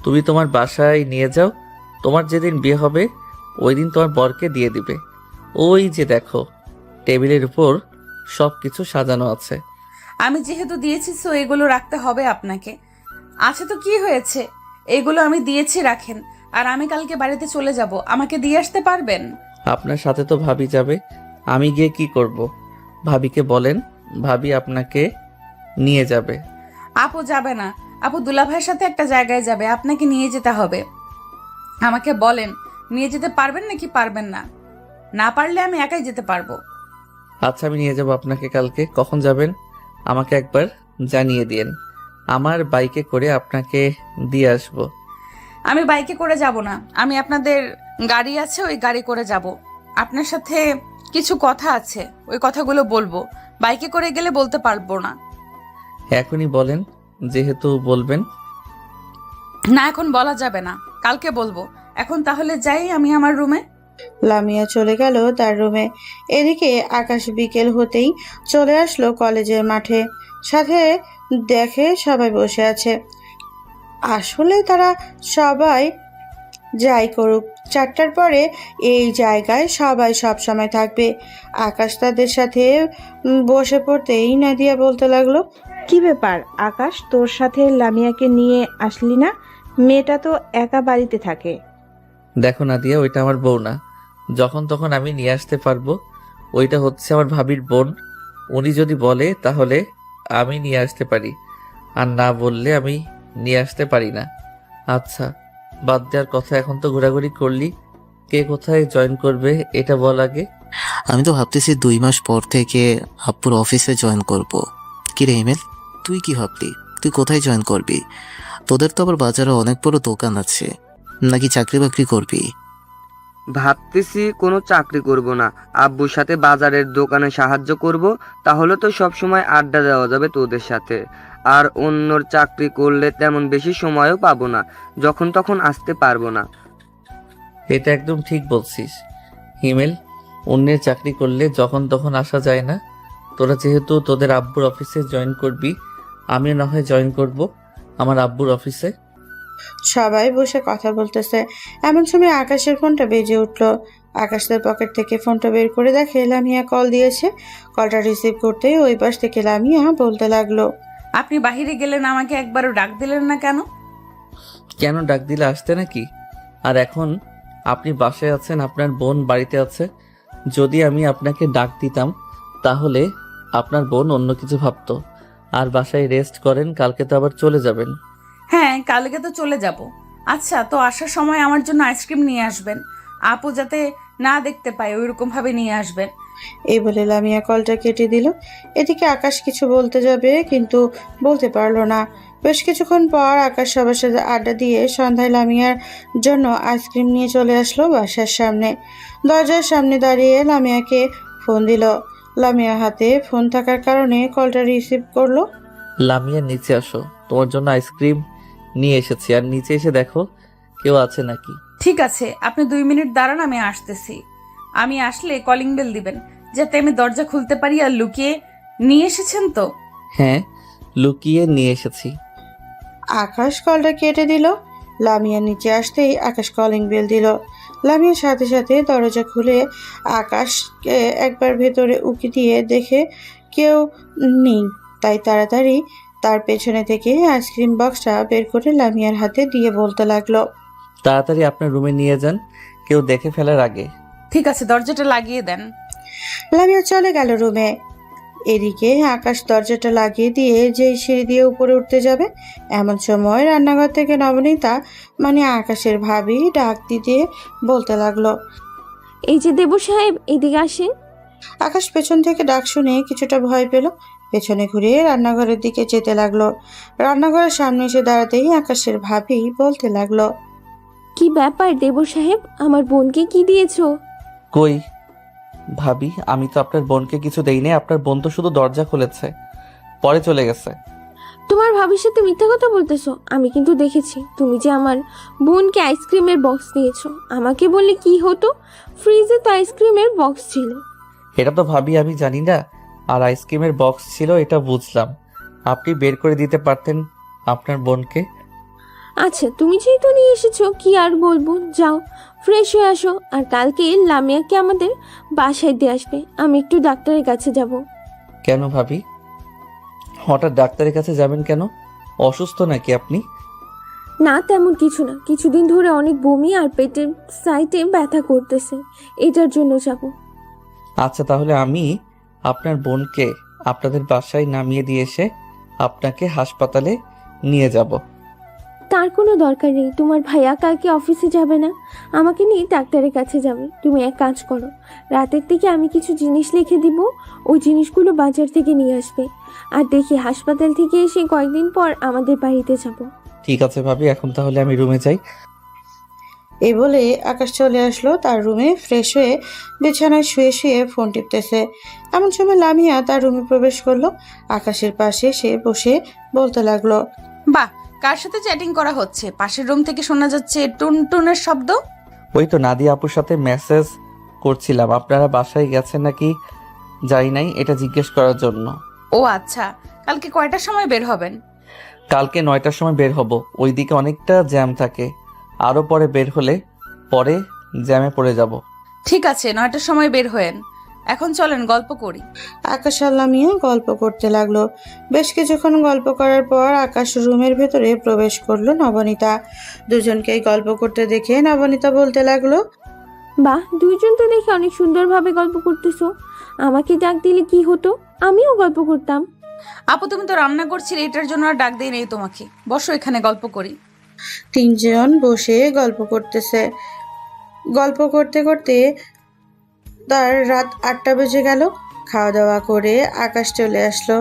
তুমি তোমার বাসায় নিয়ে যাও। তোমার যেদিন বিয়ে হবে ওই দিন তোমার বরকে দিয়ে দিবে। ওই যে দেখো, টেবিলের উপর সব কিছু সাজানো আছে। আমি যেহেতু দিয়েছি সো এগুলো রাখতে হবে আপনাকে। আচ্ছা তো কি হয়েছে, এগুলো আমি দিয়েছি, রাখেন। আর আমি কালকে বাড়িতে চলে যাব, আমাকে দিয়ে আসতে পারবেন? আপনার সাথে তো ভাবি যাবে, আমি গিয়ে কি করব? ভাবিকে বলেন, ভাবি আপনাকে নিয়ে যাবে। আপু যাবে না, আপু দুলাভাইয়ের সাথে একটা জায়গায় যাবে, আপনাকে নিয়ে যেতে হবে। আমাকে বলেন নিয়ে যেতে পারবেন নাকি পারবেন না? না পারলে আমি একাই যেতে পারবো। আচ্ছা, আমি নিয়ে যাব আপনাকে কালকে। কখন যাবেন আমাকে একবার জানিয়ে দিন, আমার বাইকে করে আপনাকে দিয়ে আসবো। আমি বাইকে করে যাব না, আমি আপনাদের গাড়ি আছে ওই গাড়ি করে যাব। আপনার সাথে কিছু কথা আছে, ওই কথাগুলো বলবো। বাইকে করে গেলে বলতে পারবো না। এখনই বলেন, যেহেতু বলবেন। না, এখন বলা যাবে না, কালকে বলবো। এখন তাহলে যাই আমি আমার রুমে। লামিয়া চলে গেল তার রুমে। এদিকে আকাশ বিকেল হতেই চলে আসলো কলেজের মাঠে। সাথে দেখে সবাই বসে আছে। আসলে তারা সবাই যাই করুক, 4টার পরে এই জায়গায় সবাই সব সময় থাকবে। আকাশ তাদের সাথে বসে পড়তেই নাদিয়া বলতে লাগলো, কি ব্যাপার আকাশ, তোর সাথে লামিয়াকে নিয়ে আসলি না? মেয়েটা তো একা বাড়িতে থাকে। দেখো নাদিয়া, ওইটা আমার বউ না। যখন তখন আমি নিয়ে আসতে পারবো। ওইটা হচ্ছে আমার ভাবির বোন। উনি যদি বলে তাহলে আমি নিয়ে আসতে পারি, আর না বললে আমি নিয়ে আসতে পারি না। আচ্ছা, বাদ দেওয়ার কথা, এখন তো ঘোরাঘুরি করলি। কে কোথায় জয়েন করবে এটা বল আগে। আমি তো ভাবতেছি 2 মাস পর থেকে আব্বুর অফিসে জয়েন করব। কি রে হিমেল, তুই কি ভাবলি? তুই কোথায় জয়েন করবি? তোদের তো আবার বাজারে অনেক বড় দোকান আছে, নাকি চাকরি বাকরি করবি? ভাবতেছি কোনো চাকরি করব না, আব্বুর সাথে বাজারের দোকানে সাহায্য করব। তাহলে তো সব সময় আড্ডা দেওয়া যাবে তোদের সাথে। আর অন্যর চাকরি করলে তেমন বেশি সময়ও পাবো না, যখন তখন আসতে পারবো না। এটা একদম ঠিক বলছিস হিমেল। অন্যের চাকরি করলে যখন তখন আসা যায় না। তোরা যেহেতু তোদের আব্বুর অফিসে জয়েন করবি, আমিও না হয় জয়েন করব আমার আব্বুর অফিসে। সবাই বসে কথা বলতেছে। এমন সময় আকাশের ফোনটা বেজে উঠলো। আকাশ তার পকেট থেকে ফোনটা বের করে দেখে লামিয়া কল দিয়েছে। কলটা রিসিভ করতেই ওই পাশ থেকে লামিয়া বলতে লাগলো, আপনি বাহিরে গেলেন, আমাকে একবারও ডাক দিলেন না কেন? কেন ডাক দিলে আসতে নাকি? আর এখন আপনি বাসায় আছেন, আপনার বোন বাড়িতে আছে। যদি আমি আপনাকে ডাক দিতাম তাহলে আপনার বোন অন্য কিছু ভাবতো। আর বাসায় রেস্ট করেন, কালকে তো আবার চলে যাবেন। হ্যাঁ, কালকে তো চলে যাব। আচ্ছা, তো আসার সময় আমার জন্য আইসক্রিম নিয়ে আসবেন। আপু যাতে না দেখতে পায় ওইরকম ভাবে নিয়ে আসবেন। এই বলে লামিয়া কলটা কেটে দিল। এদিকে আকাশ কিছু বলতে যাবে কিন্তু বলতে পারলো না। বেশ কিছুক্ষণ পর আকাশ সবার সাথে আড্ডা দিয়ে সন্ধ্যায় লামিয়ার জন্য আইসক্রিম নিয়ে চলে আসলো বাসার সামনে। দরজার সামনে দাঁড়িয়ে লামিয়াকে ফোন দিল। লামিয়ার হাতে ফোন থাকার কারণে কলটা রিসিভ করলো। লামিয়া, নিচে আসো, তোমার জন্য আইসক্রিম নিয়ে এসেছি। আর নিচে এসে দেখো কেউ আছে নাকি। ঠিক আছে, আপনি 2 মিনিট দাঁড়ান, আমি আসতেছি। আমি আসলে কলিং বেল দিবেন, যাতে আমি দরজা খুলতে পারি। আর লুকিয়ে নিয়ে এসেছেন তো? হ্যাঁ, লুকিয়ে নিয়ে এসেছি। আকাশ কলটা কেটে দিল। লামিয়া নিচে আসতেই আকাশ কলিং বেল দিল। লামিয়ার সাথে সাথে দরজা খুলে আকাশকে একবার ভেতরে উকি দিয়ে দেখে কেউ নেই, তাই তাড়াতাড়ি তার পেছনে থেকে আইসক্রিম বক্সটা বের করে লামিয়ার হাতে দিয়ে বলতে লাগলো, তাড়াতাড়ি আপনার রুমে নিয়ে যান, কেউ দেখে ফেলার আগে। ঠিক আছে, দরজাটা লাগিয়ে দেন। লামিয়া চলে গেল রুমে। এদিকে আকাশ দরজাটা লাগিয়ে দিয়ে যেই সিঁড়ি দিয়ে উপরে উঠতে যাবে, এমন সময় রান্নাঘর থেকে নবনীতা মানে আকাশের ভাবি ডাক দিতে বলতে লাগলো, এই যে দেবু সাহেব, এদিকে আসেন। আকাশ পেছন থেকে ডাক শুনে কিছুটা ভয় পেল। পেছনে ঘুরে রান্নাঘরের দিকে যেতে লাগলো। রান্নাঘরের সামনে এসে দাঁড়াতেই আকাশের ভাবি বলতে লাগলো, কি ব্যাপার দেবু সাহেব, আমার বোনকে কি দিয়েছো? কই ভাবি, আমি তো আপনার বোনকে কিছু দেইনি। আপনার বোন তো শুধু দরজা খুলেছে, পরে চলে গেছে। তোমার ভাবির সাথে মিথ্যা কথা বলতেছো। আমি কিন্তু দেখেছি তুমি যে আমার বোনকে আইসক্রিমের বক্স দিয়েছো। আমাকে বললে কি হতো, ফ্রিজে তো আইসক্রিমের বক্স ছিল। এটা তো ভাবি আমি জানি না। আর আইসক্রিমের বক্স ছিল এটা বুঝলাম, আপনি বের করে দিতে পারতেন আপনার বোনকে। আচ্ছা, তুমি যেহেতু নিয়ে এসেছো কি আর বলবো, যাও ফ্রেশ হয়ে আসো। আর কালকে লামিয়াকে আমাদের বাসায় দিয়ে আসবে। আমি একটু ডাক্তারের কাছে যাব। কেন ভাবি, হঠাৎ ডাক্তারের কাছে যাবেন কেন? অসুস্থ নাকি আপনি? না, তেমন কিছু না। কিছুদিন ধরে অনেক বমি আর পেটের সাইডে ব্যথা করতেছে, এটার জন্য যাব। আচ্ছা, তাহলে আমি আপনার বোনকে আপনাদের বাসায় নামিয়ে দিয়ে এসে আপনাকে হাসপাতালে নিয়ে যাব। তার কোনো দরকার নেই। তোমার ভাইয়া কালকে অফিসে যাবে না, আমাকে নিয়ে ডাক্তারের কাছে যাবে। তুমি এক কাজ করো, রাতের থেকে আমি কিছু জিনিস লিখে দিব, ওই জিনিসগুলো বাজার থেকে নিয়ে আসবে। আর দেখি হাসপাতাল থেকে এসে কয়েকদিন পর আমাদের বাড়িতে যাব। ঠিক আছে ভাবি, এখন তাহলে আমি রুমে যাই। এই বলে আকাশ চলে আসলো তার রুমে। ফ্রেশ হয়ে বিছানায় শুয়ে শুয়ে ফোন টিপতেছে। এমন সময় লামিয়া তার রুমে প্রবেশ করলো। আকাশের পাশে সে বসে বলতে লাগলো, বাহ, কার সাথে চ্যাটিং করা হচ্ছে? পাশের রুম থেকে শোনা যাচ্ছে টুনটুনের শব্দ। ওই তো নাদিয়া আপুর সাথে মেসেজ করছিলাম, আপনারা বাসায় গেছেন নাকি যাই নাই এটা জিজ্ঞেস করার জন্য। ও আচ্ছা, কালকে কয়টার সময় বের হবেন? কালকে 9টার সময় বের হব, ওইদিকে অনেকটা জ্যাম থাকে, আরও পরে বের হলে পরে জ্যামে পড়ে যাব। ঠিক আছে, 9টার সময় বের হয়েন। এখন চলেন গল্প করি। আকাশ আর লামিয়া গল্প করতে লাগলো। বেশ কিছুক্ষণ গল্প করার পর আকাশ রুমের ভেতরে প্রবেশ করলো নবনীতা। দুজনকেই গল্প করতে দেখে নবনীতা বলতে লাগলো, বাহ, দুইজন তো দেখে অনেক সুন্দরভাবে গল্প করতেছো। আমাকে ডাক দিলে কি হতো, আমিও গল্প করতাম। আপু তুমি তো রান্না করছিলে, এটার জন্য আর ডাক দেই নেই তোমাকে। বসো, এখানে গল্প করি। তিনজন বসে গল্প করতেছে। গল্প করতে করতে তার রাত 8টা বেজে গেল। খাওয়া দাওয়া করে আকাশ চলে আসলো।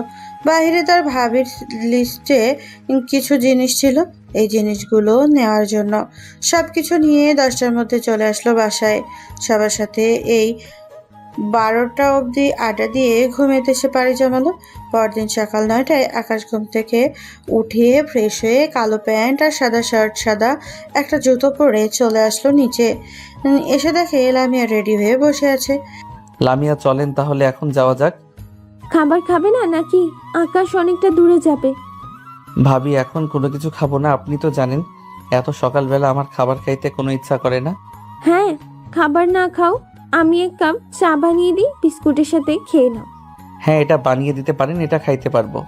বাইরে তার ভাবির লিস্টে কিছু জিনিস ছিল, এই জিনিসগুলো নেওয়ার জন্য। সব কিছু নিয়ে 10টার মধ্যে চলে আসলো বাসায়। সবার সাথে এই 12টা অবধি আড্ডা দিয়ে ঘুমেতে সে পাড়ি জমালো। পরদিন সকাল 9টায় আকাশ ঘুম থেকে উঠে ফ্রেশ হয়ে কালো প্যান্ট আর সাদা শার্ট, সাদা একটা জুতো পরে চলে আসলো নিচে। এসে দেখে লামিয়া রেডি হয়ে বসে আছে। লামিয়া চলেন তাহলে এখন যাওয়া যাক। খাবার খাবে না নাকি? আকাশ অনেকটা দূরে যাবে। ভাবি এখন কোনো কিছু খাবো না, আপনি তো জানেন এত সকালবেলা আমার খাবার খাইতে কোনো ইচ্ছা করে না। হ্যাঁ, খাবার না খাও, আমি এক কাপ চা বানিয়ে দিই, বিস্কুটের সাথে খেয়ে নাও। হ্যাঁ এটা বানিয়ে দিতে পারেন, এটা খাইতে পারবো।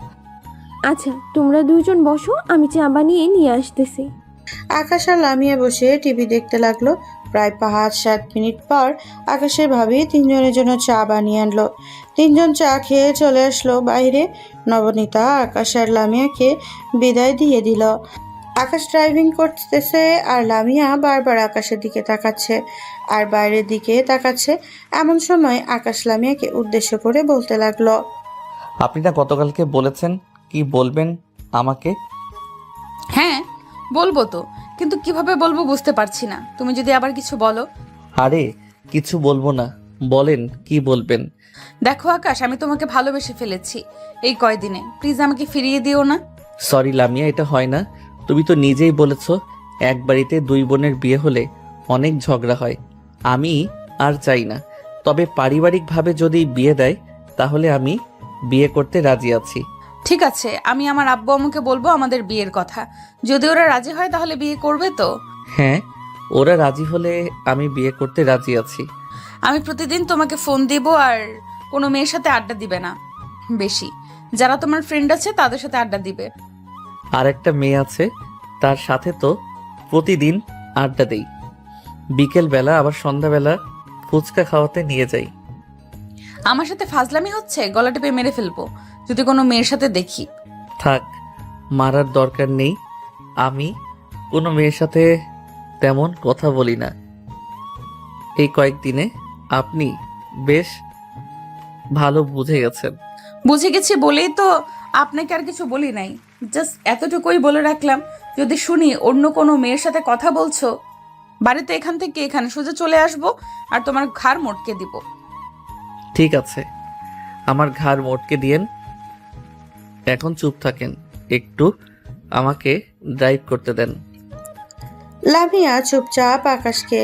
আচ্ছা, তোমরা দুজন বসো, আমি চা বানিয়ে নিয়ে আসতেছি। আকাশ আর লামিয়া বসে টিভি দেখতে লাগলো। প্রায় 5-7 মিনিট পর আকাশের ভাবি তিনজনের জন্য চা বানিয়ে আনলো। তিনজন চা খেয়ে চলে আসলো বাইরে। নবনীতা আকাশ আর লামিয়াকে বিদায় দিয়ে দিল। আকাশ ড্রাইভিং করতেছে আর লামিয়া বারবার আকাশের দিকে তাকাচ্ছে আর বাইরের দিকে তাকাচ্ছে। এমন সময় আকাশ লামিয়াকে উদ্দেশ্য করে বলতে লাগলো, আপনি না গতকালকে বলেছেন কি বলবেন আমাকে? হ্যাঁ বলবো তো, কিন্তু কিভাবে বলবো বুঝতে পারছি না। তুমি যদি আবার কিছু বলো। আরে কিছু বলবো না, বলেন কি বলবেন। দেখো আকাশ, আমি তোমাকে ভালোবেসে ফেলেছি এই কয়দিনে। প্লিজ আমাকে ফিরিয়ে দিও না। সরি লামিয়া, এটা হয় না। তুমি তো নিজেই বলেছো এক বাড়িতে দুই বোনের বিয়ে হলে অনেক ঝগড়া হয়। আমি আর চাই না, তবে পারিবারিকভাবে যদি বিয়ে দেয় তাহলে আমি বিয়ে করতে রাজি আছি। ঠিক আছে, আমি আমার আব্বু আম্মুকে বলবো আমাদের বিয়ের কথা। যদি ওরা রাজি হয় তাহলে বিয়ে করবে তো? হ্যাঁ ওরা রাজি হলে আমি বিয়ে করতে রাজি আছি। আমি প্রতিদিন তোমাকে ফোন দিব আর কোনো মেয়ের সাথে আড্ডা দিবে না বেশি। যারা তোমার ফ্রেন্ড আছে তাদের সাথে আড্ডা দিবে। আর একটা মেয়ে আছে, তার সাথে তো প্রতিদিন আড্ডা দেই, বিকেলবেলা আবার সন্ধ্যাবেলা ফুচকা খাওয়াতে নিয়ে যাই। আমার সাথে ফাজলামি হচ্ছে, গলা টিপে মেরে ফেলবো যদি কোনো মেয়ের সাথে দেখি। থাক, মারার দরকার নেই। আমি কোনো মেয়ের সাথে তেমন কথা বলি না। এই কয়েকদিনে আপনি বেশ ভালো বুঝে গেছেন। বুঝে গেছি বলেই তো আপনাকে আর কিছু বলি নাই। জাস্ট এতটুকুই বলে রাখলাম, যদি শুনি অন্য কোনো মেয়ের সাথে কথা বলছো, বাড়িতে এখান থেকে এখানে সোজা চলে আসবো আর তোমার ঘাড় মটকে দিব। ঠিক আছে, আমার ঘাড় মোটকে দিয়েন। এখন চুপ থাকেন, একটু আমাকে ড্রাইভ করতে দেন। লামিয়া চুপচাপ আকাশকে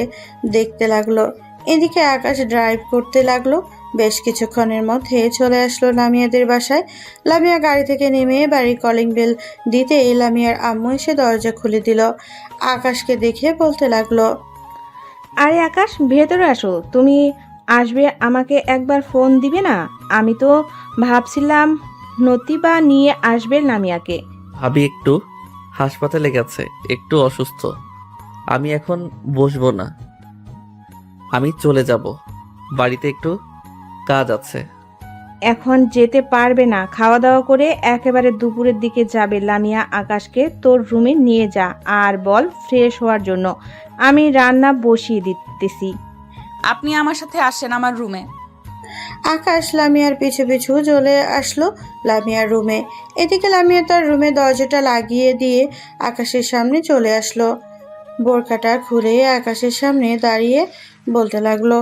দেখতে লাগলো। এদিকে আকাশ ড্রাইভ করতে লাগলো। বেশ কিছুক্ষণের মধ্যে চলে আসলো লামিয়াদের বাসায়। লামিয়া গাড়ি থেকে নেমে বাড়ির কলিং বেল দিতে লামিয়ার আম্মু এসে দরজা খুলে দিল। আকাশকে দেখে বলতে লাগলো, আরে আকাশ, ভেতরে আসো। তুমি আসবে, আমাকে একবার ফোন দিবে না? আমি তো ভাবছিলাম নতিবা নিয়ে আসবে লামিয়াকে। ভাবি একটু হাসপাতালে গেছে, একটু অসুস্থ। আমি এখন বসবো না, আমি চলে যাব, বাড়িতে একটু কাজ আছে। এখন যেতে পারবে না, খাওয়া দাওয়া করে একেবারে দুপুরের দিকে যাবে। লামিয়া, আকাশকে তোর রুমে নিয়ে যা আর বল ফ্রেশ হওয়ার জন্য। আমি রান্না বসিয়ে দিতেছি। আপনি আমার সাথে আসেন আমার রুমে। আকাশ লামিয়ার পিছু পিছু চলে আসলো লামিয়ার রুমে। এদিকে লামিয়া তার রুমে দরজাটা লাগিয়ে দিয়ে আকাশের সামনে চলে আসলো। বোরকাটা খুলে আকাশের সামনে দাঁড়িয়ে বলতে লাগলো,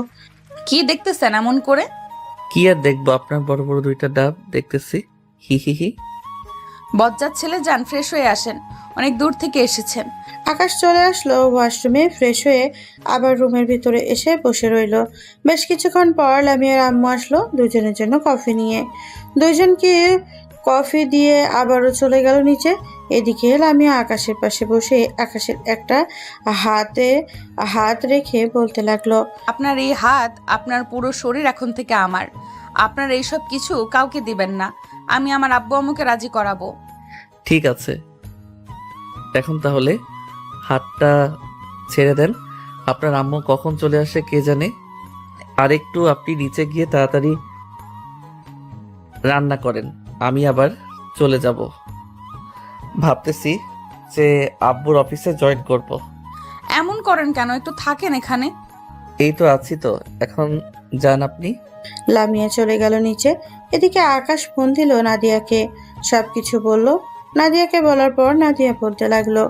কি দেখতেছেন এমন করে? কি আর দেখবো, আপনার বড় বড় দুইটা ডাব দেখতেছি। হি হি হি। বজ্জাত ছেলে, যান ফ্রেশ হয়ে আসেন। অনেক দূর থেকে এসেছেন। আকাশ চলে আসলো ওয়াশরুমে, ফ্রেশ হয়ে আবার রুমের ভিতরে এসে বসে রইল। বেশ কিছুক্ষণ পর লামিয়ার আম্মু আসলো দুজনের জন্য কফি নিয়ে। দুজনকে কফি দিয়ে আবারও চলে গেল নিচে। এদিকে লামিয়া আকাশের পাশে বসে আকাশের একটা হাতে হাত রেখে বলতে লাগলো, আপনার এই হাত, আপনার পুরো শরীর এখন থেকে আমার। আপনার এইসব কিছু কাউকে দিবেন না। আমি আমার আব্বু আম্মুকে রাজি করাবো। ঠিক আছে, এখন তাহলে হাতটা ছেড়ে দেন। আপনার আম্মু কখন চলে আসে কে জানে। আর একটু আপনি নিচে গিয়ে তাড়াতাড়ি রান্না করেন, আমি আবার চলে যাব। ভাবতেছি যে আব্বুর অফিসে জয়েন করব। এমন করেন কেন? একটু থাকেন এখানে। এই তো আছি তো, এখন যান আপনি। লামিয়া চলে গেল নিচে। এদিকে আকাশ ফোন দিল নাদিয়াকে, সবকিছু বলল। নাদিয়াকে বলার পর নাদিয়া বলতে লাগলো,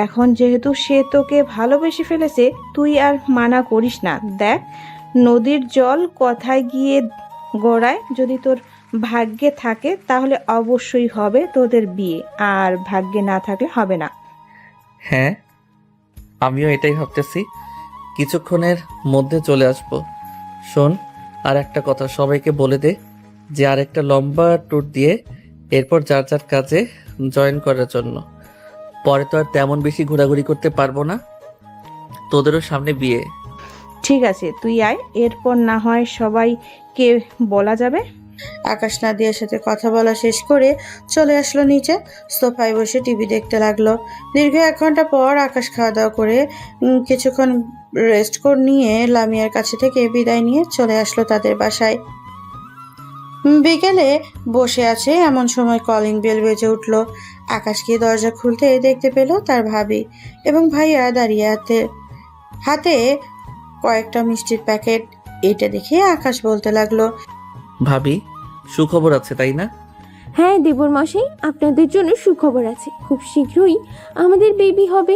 এখন যেহেতু সে তোকে ভালোবেসে ফেলেছে, তুই আর মানা করিস না। দেখ, নদীর জল কথায় গিয়ে গড়ায়। যদি তোর ভাগ্যে থাকে তাহলে অবশ্যই হবে তোদের বিয়ে, আর ভাগ্যে না থাকলে হবে না। হ্যাঁ, আমিও এটাই ভাবতেছি, কিছুক্ষণের মধ্যে চলে আসব। শোন, আর একটা কথা সবাইকে বলে দে যে আর একটা লম্বা ট্যুর দিয়ে এরপর যার যার কাজে জয়েন করার জন্য। পরে তো আর তেমন বেশি ঘোরাঘুরি করতে পারবো না, তোদেরও সামনে বিয়ে। ঠিক আছে, তুই আয়, এরপর না হয় সবাইকে বলা যাবে। আকাশ নাদিয়ার সাথে কথা বলা শেষ করে চলে আসলো নিচে। সোফায় বসে টিভি দেখতে লাগলো। দীর্ঘ 1 ঘন্টা পর আকাশ খাওয়া দাওয়া করে কিছুক্ষণ রেস্ট করে নিয়ে লামিয়ার কাছে থেকে বিদায় নিয়ে চলে আসলো তাদের বাসায়। বিকেলে বসে আছে এমন সময় কলিং বেল বেজে উঠল। আকাশ গিয়ে দরজা খুলতে দেখতে পেল তার ভাবি এবং ভাইয়া দাঁড়িয়ে হাতে কয়েকটা মিষ্টির প্যাকেট। এটা দেখে আকাশ বলতে লাগলো, ভাবি, সুখবর আছে তাই না? হ্যাঁ দেবর মশাই, আপনাদের জন্য সুখবর আছে। খুব শীঘ্রই আমাদের বেবি হবে।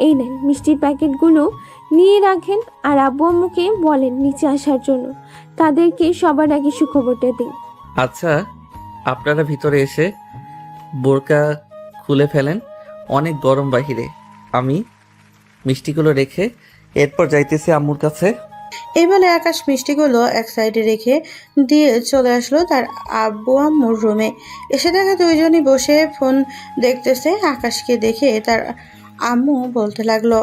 এই নেন মিষ্টির প্যাকেটগুলো, নিয়ে রাখেন আর আব্বু আম্মুকে বলেন নিচে আসার জন্য। তাদেরকে সবার আগে সুখবরটা দিন। আচ্ছা, আপনারা ভিতরে এসে বোরকা খুলে ফেলেন, অনেক গরম বাহিরে। আমি মিষ্টিগুলো রেখে এরপর যাইতেছি আম্মুর কাছে। এই বলে আকাশ মিষ্টিগুলো এক সাইডে রেখে দিয়ে চলে আসলো তার আব্বু আম্মুর রুমে। এসে দেখে দুইজনই বসে ফোন দেখতেছে। আকাশকে দেখে তার আম্মু বলতে লাগলো,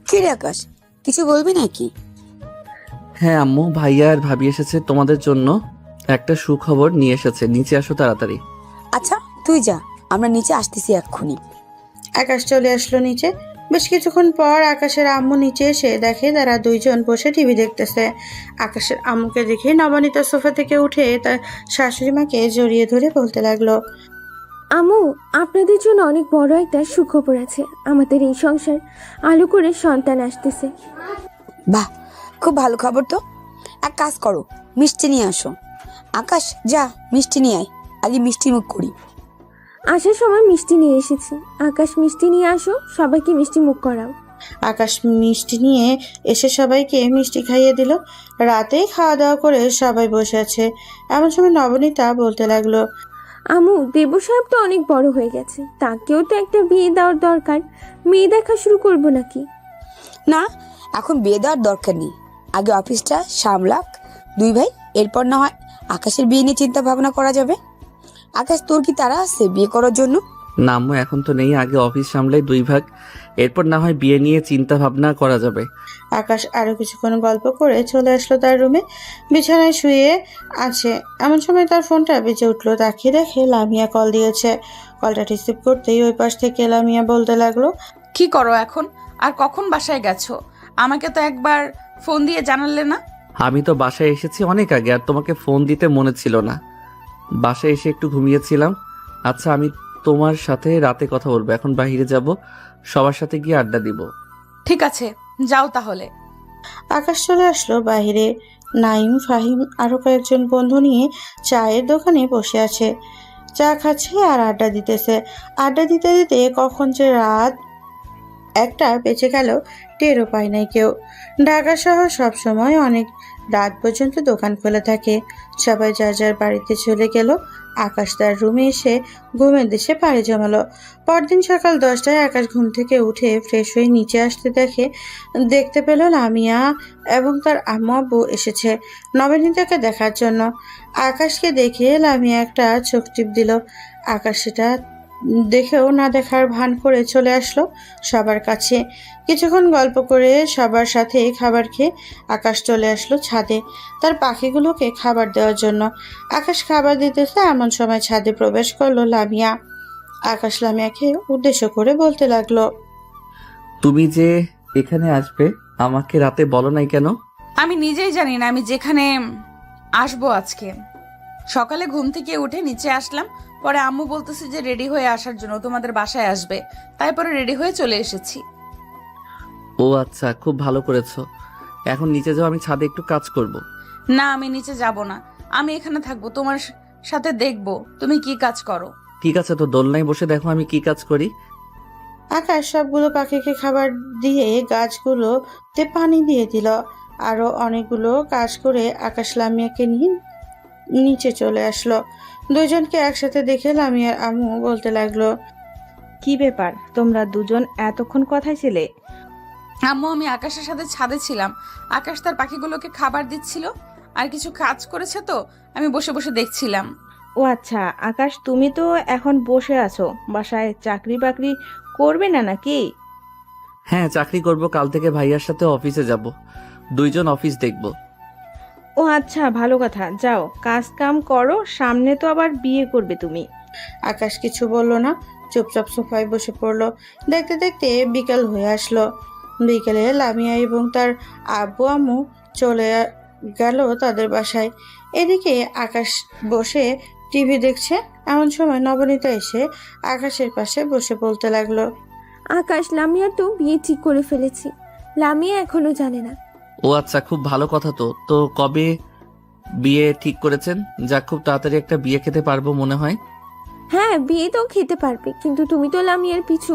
কি রে আকাশ, কিছু বলবি নাকি? হ্যাঁ আম্মু, ভাইয়া আর ভাবি এসেছে, তোমাদের জন্য একটা সুখবর নিয়ে এসেছে। নিচে আসো তাড়াতাড়ি। আচ্ছা তুই যা, আমরা নিচে আসতেছি এক্ষুনি। আকাশ চলে আসলো নিচে। বেশ কিছুক্ষণ পর আকাশের আম্মু নিচে এসে দেখে তারা দুইজন বসে টিভি দেখতেছে। আকাশের আম্মুকে দেখে নবনীতা সোফা থেকে উঠে তার শাশুড়ি মাকে জড়িয়ে ধরে বলতে লাগলো, আম্মু, আপনাদের জন্য অনেক বড় একটা সুখবর আছে। আমাদের এই সংসার আলো করে সন্তান আসতেছে। বাহ, খুব ভালো খবর তো। এক কাজ করো, মিষ্টি নিয়ে আসো। আকাশ যা, মিষ্টি নিয়ে আয়, আগে মিষ্টি মুখ করি। আসার সময় মিষ্টি নিয়ে এসেছি। আকাশ মিষ্টি নিয়ে আসো, সবাইকে মিষ্টি মুখ করাও। আকাশ মিষ্টি নিয়ে এসে সবাইকে মিষ্টি খাইয়ে দিল। রাতেই খাওয়া দাওয়া করে সবাই বসে আছে। এমন সময় নবনীতা বলতে লাগলো, আম্মু, দেবু সাহেব তো অনেক বড় হয়ে গেছে, তাকেও তো একটা বিয়ে দেওয়ার দরকার। মেয়ে দেখা শুরু করবো নাকি? না, এখন বিয়ে দেওয়ার দরকার নেই। আগে অফিসটা সামলাক দুই ভাই, এরপর না হয় আকাশের বিয়ে নিয়ে চিন্তা ভাবনা করা যাবে। আকাশ, তোর কি তারা আছে বিয়ে করার জন্য? না আম্মু, এখন তো নেই, আগে অফিস সামলাই 2 ভাগ, এরপর না হয় বিয়ে নিয়ে চিন্তা ভাবনা করা যাবে। আকাশ আরো কিছুক্ষণ গল্প করে চলে আসলো তার রুমে। বিছানায় শুয়ে আছে এমন সময় তার ফোনটা বেজে উঠলো। তাকিয়ে দেখে লামিয়া কল দিয়েছে। কলটা রিসিভ করতেই ওই পাশ থেকে লামিয়া বলতে লাগলো, কি করো এখন? আর কখন বাসায় গেছো? আমাকে তো একবার ফোন দিয়ে জানালে না। আমি তো বাসায় এসেছি অনেক আগে, আর তোমাকে ফোন দিতে মনে ছিল না। বাসায় এসে একটু ঘুমিয়েছিলাম। আচ্ছা, আমি তোমার সাথে রাতে কথা বলবো, এখন বাইরে যাব, সবার সাথে গিয়ে আড্ডা দিব। ঠিক আছে, যাও তাহলে। আকাশ চলে আসলো বাইরে। নাইম, ফাহিম আরো কয়েকজন বন্ধু নিয়ে চায়ের দোকানে বসে আছে। চা খাচ্ছে আর আড্ডা দিতেছে। আড্ডা দিতে দিতে কখন যে রাত 1টা বেজে গেল টেরও পায় নাই কেউ। ঢাকা শহর সবসময় অনেক রাত পর্যন্ত দোকান খোলা থাকে। সবাই যার যার বাড়িতে চলে গেল। আকাশ তার রুমে এসে ঘুমের দেশে পাড়ি জমালো। পরদিন সকাল 10টায় আকাশ ঘুম থেকে উঠে ফ্রেশ হয়ে নিচে আসতে দেখতে পেল লামিয়া এবং তার আম্মু আব্বু এসেছে নবনীতাকে দেখার জন্য। আকাশকে দেখে লামিয়া একটা চোখ টিপ দিল। আকাশ সেটা দেখেও না দেখার ভান করে চলে আসলো সবার কাছে। কিছুক্ষণ গল্প করে সবার সাথে খাবার খেয়ে আকাশ চলে আসলো ছাদে তার পাখিগুলোকে খাবার দেওয়ার জন্য। আকাশ খাবার দিতেছে এমন সময় ছাদে প্রবেশ করলো লামিয়া। আকাশ লামিয়াকে উদ্দেশ্য করে বলতে লাগলো, তুমি যে এখানে আসবে আমাকে রাতে বলো নাই কেন? আমি নিজেই জানি না আমি যেখানে আসবো আজকে। সকালে ঘুম থেকে উঠে নিচে আসলাম, পরে আম্মু বলতেছে যে রেডি হয়ে আসার জন্য, তোমাদের বাসায় আসবে, তাই পরে রেডি হয়ে চলে এসেছি। ও আচ্ছা, খুব ভালো করেছো। এখন নিচে যাও, আমি ছাদে একটু কাজ করব। না, আমি নিচে যাব না, আমি এখানে থাকবো, তোমার সাথে দেখবো তুমি কি কাজ করো। ঠিক আছে, তো দোলনায় বসে দেখো আমি কি কাজ করি। আকাশ সবগুলো পাখিকে খাবার দিয়ে গাছগুলোতে পানি দিয়ে দিল। আরো অনেকগুলো কাজ করে আকাশ লামিয়াকে নিয়ে নিচে চলে আসলো। দুজনকে একসাথে দেখে লামিয়ার আম্মু বলতে লাগলো, কি ব্যাপার, তোমরা দুজন এতক্ষণ কোথায় ছিলে? আম্মু, আমি আকাশের সাথে ছাদে ছিলাম, আকাশ তার পাখিগুলোকে খাবার দিচ্ছিল আর কিছু কাজ করেছে, তো আমি বসে বসে দেখছিলাম। ও আচ্ছা, আকাশ তুমি তো এখন বসে আছো, বাসায় চাকরি বাকরি করবে না নাকি? হ্যাঁ, চাকরি করব, কাল থেকে ভাইয়ার সাথে অফিসে যাব, দুইজন অফিস দেখব। ও আচ্ছা, ভালো কথা, যাও কাজ কাম করো, সামনে তো আবার বিয়ে করবে তুমি। আকাশ কিছু বলল না, চুপচাপ সোফায় বসে পড়লো। দেখতে দেখতে বিকাল হয়ে আসলো। বিকেলে লামিয়া এবং তার আব্বু আম্মু চলে গেল তাদের বাসায়। এদিকে আকাশ বসে টিভি দেখছে। এমন সময় নবনীতা এসে আকাশের পাশে বসে বলতে লাগলো, আকাশ, লামিয়া তো বিয়ে ঠিক করে ফেলেছি। লামিয়া এখনো জানে না। ও আচ্ছা, খুব ভালো কথা। তো কবে বিয়ে ঠিক করেছেন? যাক, খুব তাড়াতাড়ি একটা বিয়ে খেতে পারবো মনে হয়। হ্যাঁ, বিয়ে তো খেতে পারবে, কিন্তু তুমি তো লামিয়ার পিছু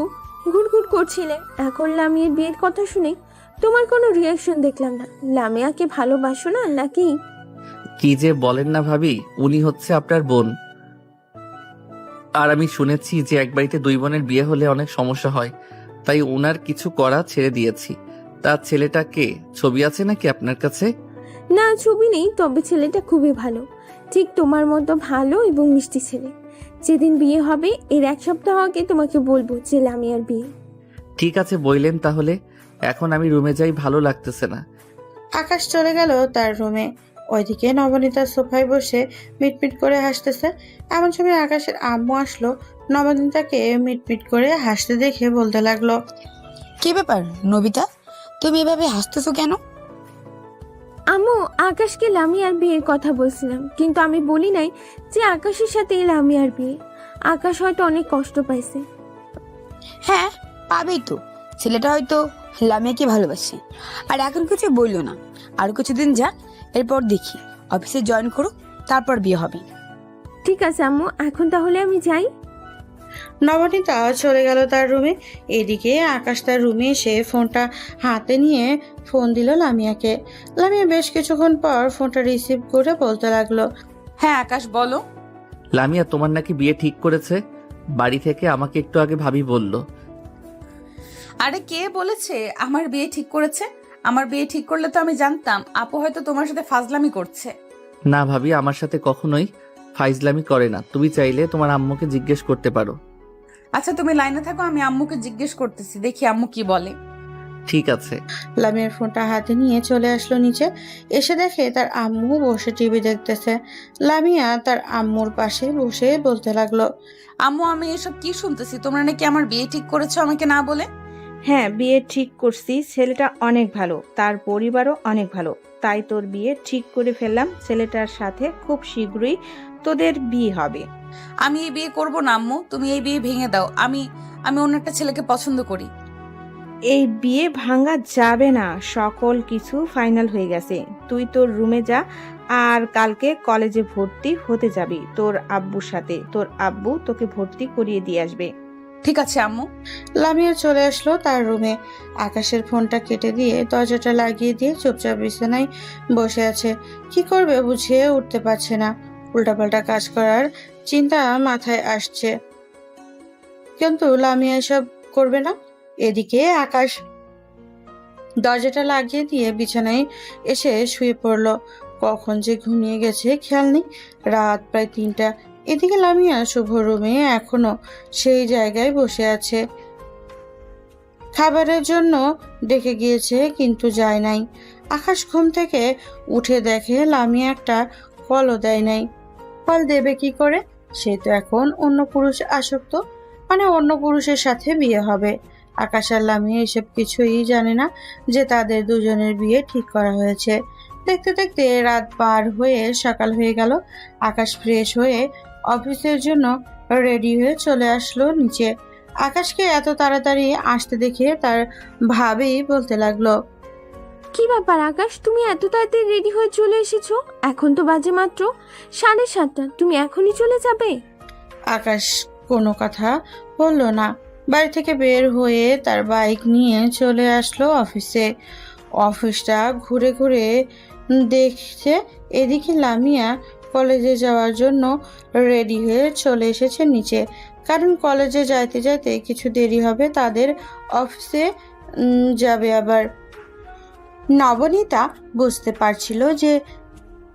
ঘুরঘুর করছিলে। এখন লামিয়ার বিয়ের কথা শুনে তোমার কোনো রিয়াকশন দেখলাম না। লামিয়াকে ভালোবাসো না নাকি? কি যে বলেন না ভাবি, উনি হচ্ছে আপনার বোন। আর আমি শুনেছি যে এক বাড়িতে দুই বোনের বিয়ে হলে অনেক সমস্যা হয়, তাই ওনার কিছু করা ছেড়ে দিয়েছি। তার ছেলেটা কে? ছবি আছে নাকি আপনার কাছে? না, ছবি নেই, তবে ছেলেটা খুবই ভালো, ঠিক তোমার মতো ভালো এবং মিষ্টি ছেলে। যেদিন বিয়ে হবে এর 1 সপ্তাহ আগে তোমাকে বলবো যে লামিয়ার বিয়ে। ঠিক আছে, বললেন তাহলে। এখন আমি রুমে যাই, ভালো লাগতেছে না। আকাশ চলে গেল তার রুমে। ওইদিকে নবনীতা সোফায় বসে মিটমিট করে হাসতেছে। এমন সময় আকাশের আম্মু আসলো। নবনীতাকে মিটমিট করে হাসতে দেখে বলতে লাগলো, কি ব্যাপার নবিতা, তুমি এভাবে হাসতেছো কেন? আম্মু, আকাশকে লামিয়ার বিয়ের কথা বলছিলাম, কিন্তু আমি বলি নাই যে আকাশের সাথে লামিয়ার বিয়ে। আকাশ হয়তো অনেক কষ্ট পাইছে। হ্যাঁ, পাবেই তো, ছেলেটা হয়তো লামিয়াকে ভালোবাসে। আর এখন কিছু বললো না, আর কিছুদিন যাক, এরপর দেখি অফিসে জয়েন করো, তারপর বিয়ে হবে। ঠিক আছে আম্মু, এখন তাহলে আমি যাই। নবনীতা চলে গেল তার রুমে। এদিকে আকাশ তার রুমে এসে ফোনটা হাতে নিয়ে ফোন দিল লামিয়াকে। লামিয়া বেশ কিছুক্ষণ পর ফোনটা রিসিভ করে বলতে লাগলো, হ্যাঁ আকাশ, বলো। লামিয়া, তোমার নাকি বিয়ে ঠিক করেছে? বাড়ি থেকে আমাকে একটু আগে ভাবি বলল। আরে কে বলেছে আমার বিয়ে ঠিক করেছে? আমার বিয়ে ঠিক করলে তো আমি জানতাম। আপু হয়তো তোমার সাথে ফাজলামি করছে। না ভাবি, আমার সাথে কখনোই ফাইজলামি করে না। তুমি চাইলে তোমার আম্মুকে জিজ্ঞেস করতে পারো। আচ্ছা, তুমি লাইনে থাকো, আমি আম্মুকে জিজ্ঞেস করতেছি, দেখি আম্মু কি বলে। ঠিক আছে। লামিয়ার ফোনটা হাতে নিয়ে চলে আসলো নিচে। এসে দেখে তার আম্মু বসে টিভি দেখতেছে। লামিয়া তার আম্মুর পাশে বসে বলতে লাগলো, আম্মু, আমি এসব কি শুনতেছি? তোমরা নাকি আমার বিয়ে ঠিক করেছো আমাকে না বলে? হ্যাঁ, বিয়ে ঠিক করছি, ছেলেটা অনেক ভালো, তার পরিবারও অনেক ভালো, তাই তোর বিয়ে ঠিক করে ফেললাম। ছেলেটার সাথে খুব শীঘ্রই তোদের বিয়ে হবে। আমি এই বিয়ে করবো না আম্মু, তুমি এই বিয়ে ভেঙে দাও। আমি অন্য একটা ছেলেকে পছন্দ করি। এই বিয়ে ভাঙা যাবে না, সকল কিছু ফাইনাল হয়ে গেছে। তুই তোর রুমে যা, আর কালকে কলেজে ভর্তি হতে যাবি তোর আব্বুর সাথে। তোর আব্বু তোকে ভর্তি করিয়ে দিয়ে আসবে। ঠিক আছে আম্মু। লামিয়া চলে আসলো তার রুমে। আকাশের ফোনটা কেটে দিয়ে দরজাটা লাগিয়ে দিয়ে চুপচাপ বিছানায় বসে আছে। কি করবে বুঝিয়ে উঠতে পারছে না। উল্টাপাল্টা কাজ করার চিন্তা মাথায় আসছে, কিন্তু লামিয়া এসব করবে না। এদিকে আকাশ দরজাটা লাগিয়ে দিয়ে বিছানায় এসে শুয়ে পড়ল। কখন যে ঘুমিয়ে গেছে খেয়াল নেই। রাত প্রায় 3টা। এদিকে লামিয়া শুভ রুমে এখনো সেই জায়গায় বসে আছে। খাবারের জন্য ডেকে গিয়েছে কিন্তু যায় নাই। আকাশ ঘুম থেকে উঠে দেখে লামিয়া একটা কলও দেয় নাই। কল দেবে কি করে? সে তো এখন অন্য পুরুষ আসক্ত, মানে অন্য পুরুষের সাথে বিয়ে হবে। আকাশ আর লামিয়া এসব কিছুই জানে না যে তাদের দুজনের বিয়ে ঠিক করা হয়েছে। দেখতে দেখতে রাত পার হয়ে সকাল হয়ে গেল। আকাশ ফ্রেশ হয়ে অফিসের জন্য রেডি হয়ে চলে আসলো নিচে। আকাশকে এত তাড়াতাড়ি আসতে দেখে তার ভাবি বলতে লাগলো, কি ব্যাপার আকাশ, তুমি এত তাড়াতাড়ি রেডি হয়ে চলে এসেছো? এখন তো বাজে মাত্র 7:30। তুমি এখনই চলে যাবে? আকাশ কোনো কথা বলল না। বাড়ি থেকে বের হয়ে তার বাইক নিয়ে চলে আসলো অফিসে। অফিসটা ঘুরে ঘুরে দেখছে। এদিকে লামিয়া কলেজে যাওয়ার জন্য রেডি হয়ে চলে এসেছে নিচে, কারণ কলেজে যাইতে যাইতে কিছু দেরি হবে, তাদের অফিসে যাবে আবার। নবনীতা বুঝতে পারছিল যে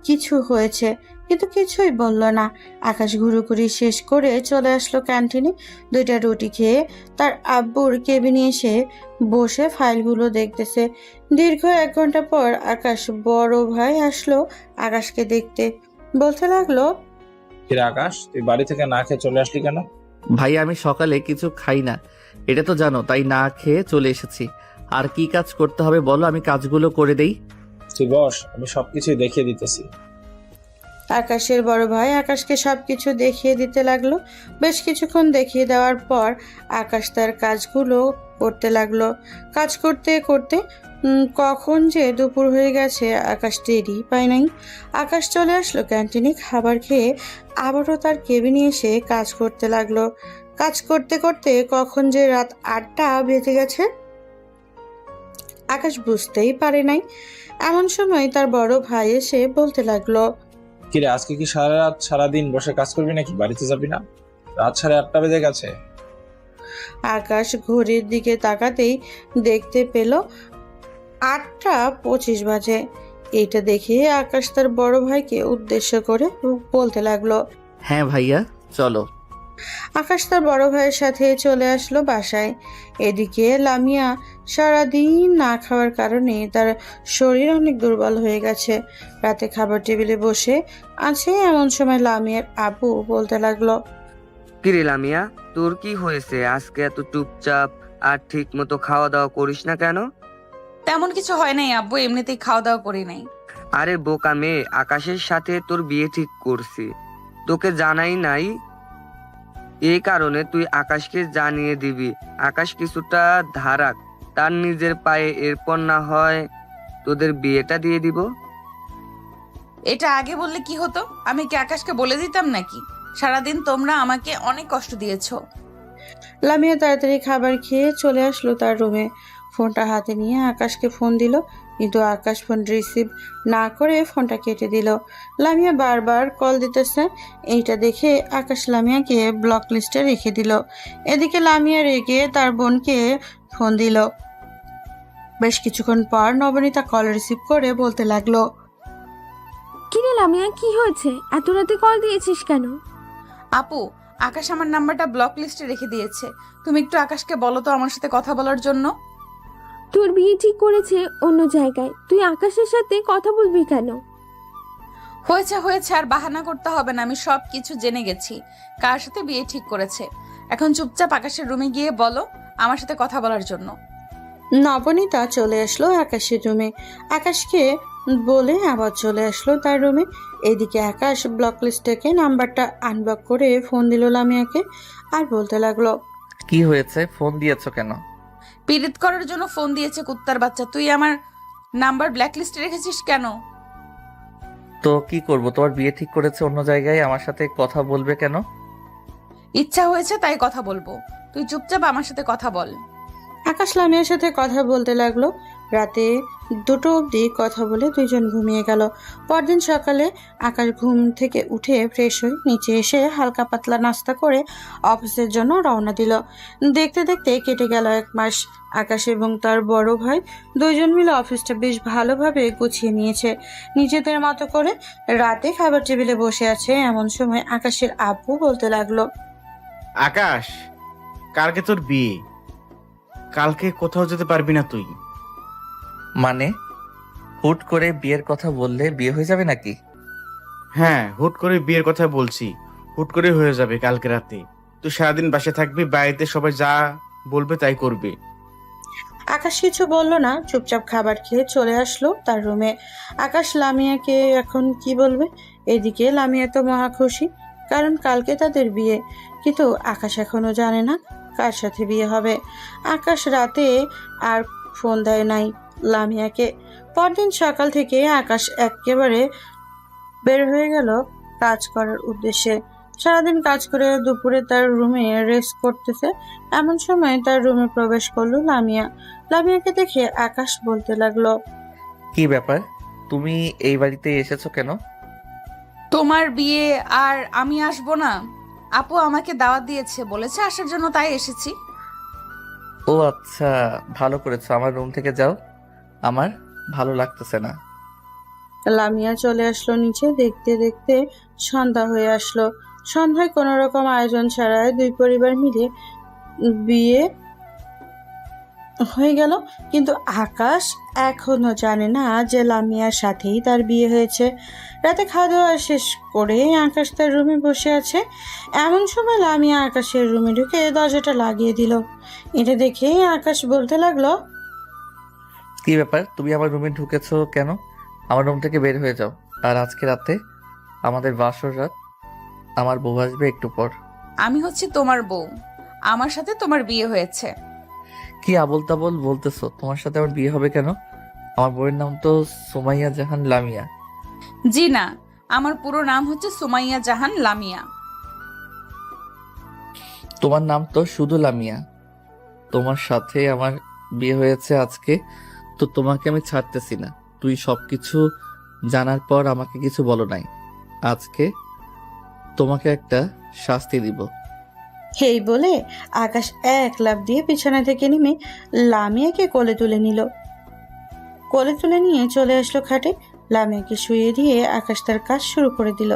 কিছু হয়েছে, কিন্তু কিছুই বলল না। আকাশ ঘুরোঘুরি শেষ করে চলে আসলো ক্যান্টিনে। 2টা রুটি খেয়ে তার আব্বুর কেবিনে এসে বসে ফাইলগুলো দেখতেছে। দীর্ঘ 1 ঘন্টা পর আকাশ বড় ভাই আসলো আকাশকে দেখতে। বলতে লাগলো, কিরে আকাশ, তুই বাড়ি থেকে না খেয়ে চলে আসলি কেন? ভাই আমি সকালে কিছু খাই না, এটা তো জানো, তাই না খেয়ে চলে এসেছি। আর কি কাজ করতে হবে বলো, আমি কাজগুলো করে দেই। তুই বস, আমি সবকিছুই দেখিয়ে দিতেছি। আকাশের বড় ভাই আকাশকে সবকিছু দেখিয়ে দিতে লাগলো। বেশ কিছুক্ষণ দেখিয়ে দেওয়ার পর আকাশ তার কাজগুলো করতে লাগলো। কাজ করতে করতে কখন যে দুপুর হয়ে গেছে আকাশ টেরই পায় নাই। আকাশ চলে আসলো ক্যান্টিনে। খাবার খেয়ে আবারও তার কেবিনে এসে কাজ করতে লাগলো। কাজ করতে করতে কখন যে রাত 8টা বেজে গেছে আকাশ বুঝতেই পারে নাই। এমন সময় তার বড় ভাই এসে বলতে লাগলো, কিরে আজকে কি সারা রাত সারাদিন বসে কাজ করবি নাকি? বাড়িতে যাবি না? রাত 8:30 বেজে গেছে। আকাশ ঘড়ির দিকে তাকাতেই দেখতে পেল 8:25 বাজে। এটা দেখে আকাশ তার বড় ভাইকে উদ্দেশ্য করে বলতে লাগলো, হ্যাঁ ভাইয়া চলো। আকাশ তার বড় ভাইয়ের সাথে চলে আসলো বাসায়। এদিকে লামিয়া সারাদিন না খাওয়ার কারণে তার শরীর অনেক দুর্বল হয়ে গেছে। রাতে খাবার টেবিলে বসে আছে এমন সময় লামিয়ার আব্বু বলতে লাগলো, কিরে লামিয়া, তোর কি হয়েছে? আজকে এত চুপচাপ আর ঠিক মতো খাওয়া দাওয়া করিস না কেন? তেমন কিছু হয় নাই আব্বু, এমনিতেই খাওয়া দাওয়া করি নাই। আরে বোকা মেয়ে, আকাশের সাথে তোর বিয়ে ঠিক করছি, তোকে জানাই নাই। এই কারণে তুই আকাশকে জানিয়ে দিবি। আকাশ কিছুটা ধারাক, তার নিজের পায়ে, এরপর না হয় তোদের বিয়েটা দিয়ে দিব। এটা আগে বললে কি হতো? আমি কি আকাশকে বলে দিতাম নাকি? সারাদিন তোমরা আমাকে অনেক কষ্ট দিয়েছো। লামিয়া তাড়াতাড়ি খাবার খেয়ে চলে আসলো তার রুমে। ফোনটা হাতে নিয়ে আকাশকে ফোন দিল, কিন্তু আকাশ ফোন রিসিভ না করে ফোনটা কেটে দিল। লামিয়া বারবার কল দিতেছে। এইটা দেখে আকাশ লামিয়াকে ব্লক লিস্টে রেখে দিল। এদিকে লামিয়া রেগে তার বোনকে ফোন দিল। বেশ কিছুক্ষণ পর নবনীতা কল রিসিভ করে বলতে লাগলো, কিরে লামিয়া, কি হয়েছে? এত রাতে কল দিয়েছিস কেন? আপু, আকাশ আমার নাম্বারটা ব্লক লিস্টে রেখে দিয়েছে। তুমি একটু আকাশকে বলো তো আমার সাথে কথা বলার জন্য। তোর বিয়ে ঠিক করেছে অন্য জায়গায়, তুই আকাশের সাথে কথা বলবি কেন? হয়েছে হয়েছে, আর বাহানা করতে হবে না। আমি সব কিছু জেনে গেছি কার সাথে বিয়ে ঠিক করেছে। এখন চুপচাপ আকাশের রুমে গিয়ে বলো আমার সাথে কথা বলার জন্য। নবনীতা চলে আসলো আকাশের রুমে। আকাশকে বলে আবার চলে আসলো তার রুমে। এদিকে আকাশ ব্লক লিস্ট থেকে নাম্বারটা আনব্লক করে ফোন দিল লামিয়াকে আর বলতে লাগলো, কি হয়েছে, ফোন দিয়েছো কেন? পীড়িত করার জন্য ফোন দিয়েছে কুত্তার বাচ্চা। তুই আমার নাম্বার ব্ল্যাক লিস্টে রেখেছিস কেন? তো কি করব, তোমার বিয়ে ঠিক করেছে অন্য জায়গায়, আমার সাথে কথা বলবে কেন? ইচ্ছা হয়েছে তাই কথা বলবো। তুই চুপচাপ আমার সাথে কথা বল। আকাশ লামিয়ার সাথে কথা বলতে লাগলো। রাতে 2টো অবধি কথা বলে দুইজন ঘুমিয়ে গেল। পরদিন সকালে আকাশ ঘুম থেকে উঠে ফ্রেশ হয়ে নিচে এসে হালকা পাতলা নাস্তা করে অফিসের জন্য রওনা দিল। দেখতে দেখতে কেটে গেল 1 মাস। আকাশ এবং তার বড় ভাই দুইজন মিলে অফিসটা বেশ ভালোভাবে গুছিয়ে নিয়েছে নিজেদের মতো করে। রাতে খাবার টেবিলে বসে আছে, এমন সময় আকাশের আব্বু বলতে লাগলো, আকাশ, কালকে তোর বিয়ে, কালকে কোথাও যেতে পারবি না তুই। মানে হুট করে বিয়ের কথা বললে বিয়ে হয়ে যাবে নাকি? হ্যাঁ, হুট করে বিয়ের কথা বলছি, হুট করে হয়ে যাবে কালকে রাতে। তুই সারাদিন বাসে থাকবি, বাড়িতে সবাই যা বলবে তাই করবি। আকাশ কিছু বলল না, চুপচাপ খাবার খেয়ে চলে আসলো তার রুমে। আকাশ লামিয়াকে এখন কি বলবে? এদিকে লামিয়া তো মহা খুশি, কারণ কালকে তাদের বিয়ে। কিন্তু আকাশ এখনো জানে না কার সাথে বিয়ে হবে। আকাশ রাতে আর ফোন দেয় নাই লামিয়াকে। পরদিন সকাল থেকে আকাশ একেবারে বের হয়ে গেল কাজ করার উদ্দেশ্যে। সারাদিন কাজ করে দুপুরে তার রুমে রেস্ট করতেছে, এমন সময় তার রুমে প্রবেশ করলো লামিয়া। লামিয়াকে দেখে আকাশ বলতে লাগলো, কি ব্যাপার, তুমি এই বাড়িতে এসেছো কেন? তোমার বিয়ে আর আমি আসবো না? আপু আমাকে দাওয়াত দিয়েছে, বলেছে আসার জন্য, তাই এসেছি। ও আচ্ছা, ভালো করেছো। আমার রুম থেকে যাও, আমার ভালো লাগতেছে না। লামিয়া চলে আসলো নিচে। দেখতে দেখতে সন্ধ্যা হয়ে আসলো। সন্ধ্যায় কোনো রকম আয়োজন ছাড়াই দুই পরিবার মিলে বিয়ে হয়ে গেল। কিন্তু আকাশ এখনো জানে না যে লামিয়ার সাথেই তার বিয়ে হয়েছে। রাতে খাওয়া দাওয়া শেষ করে আকাশ তার রুমে বসে আছে, এমন সময় লামিয়া আকাশের রুমে ঢুকে দরজাটা লাগিয়ে দিল। এটা দেখে আকাশ বলতে লাগলো, কি ব্যাপার, তুমি আমার রুমে ঢুকেছো কেন? আমার রুম থেকে বের হয়ে যাও। আর আজকে রাতে আমাদের বাসর রাত, আমার বউ আসবে একটু পর। আমি হচ্ছে তোমার বউ, আমার সাথে তোমার বিয়ে হয়েছে। কি আবোল তাবোল বলতেছো? তোমার সাথে আমার বিয়ে হবে কেন? আমার বউয়ের নাম তো সুমাইয়া জাহান লামিয়া। জি না, আমার পুরো নাম হচ্ছে সুমাইয়া জাহান লামিয়া। তোমার নাম তো শুধু লামিয়া। তোমার সাথে আমার বিয়ে হয়েছে আজকে, তো তোমাকে আমি ছাড়তেছি না। তুই সবকিছু জানার পর আমাকে কিছু বলো নাই। আজকে তোমাকে একটা শাস্তি দিব। এই বলে আকাশ এক লাফ দিয়ে বিছানা থেকে নেমে লামিয়াকে কোলে তুলে নিল। কোলে তুলে নিয়ে চলে আসলো খাটে। লামিয়াকে শুয়ে দিয়ে আকাশ তার কাজ শুরু করে দিল।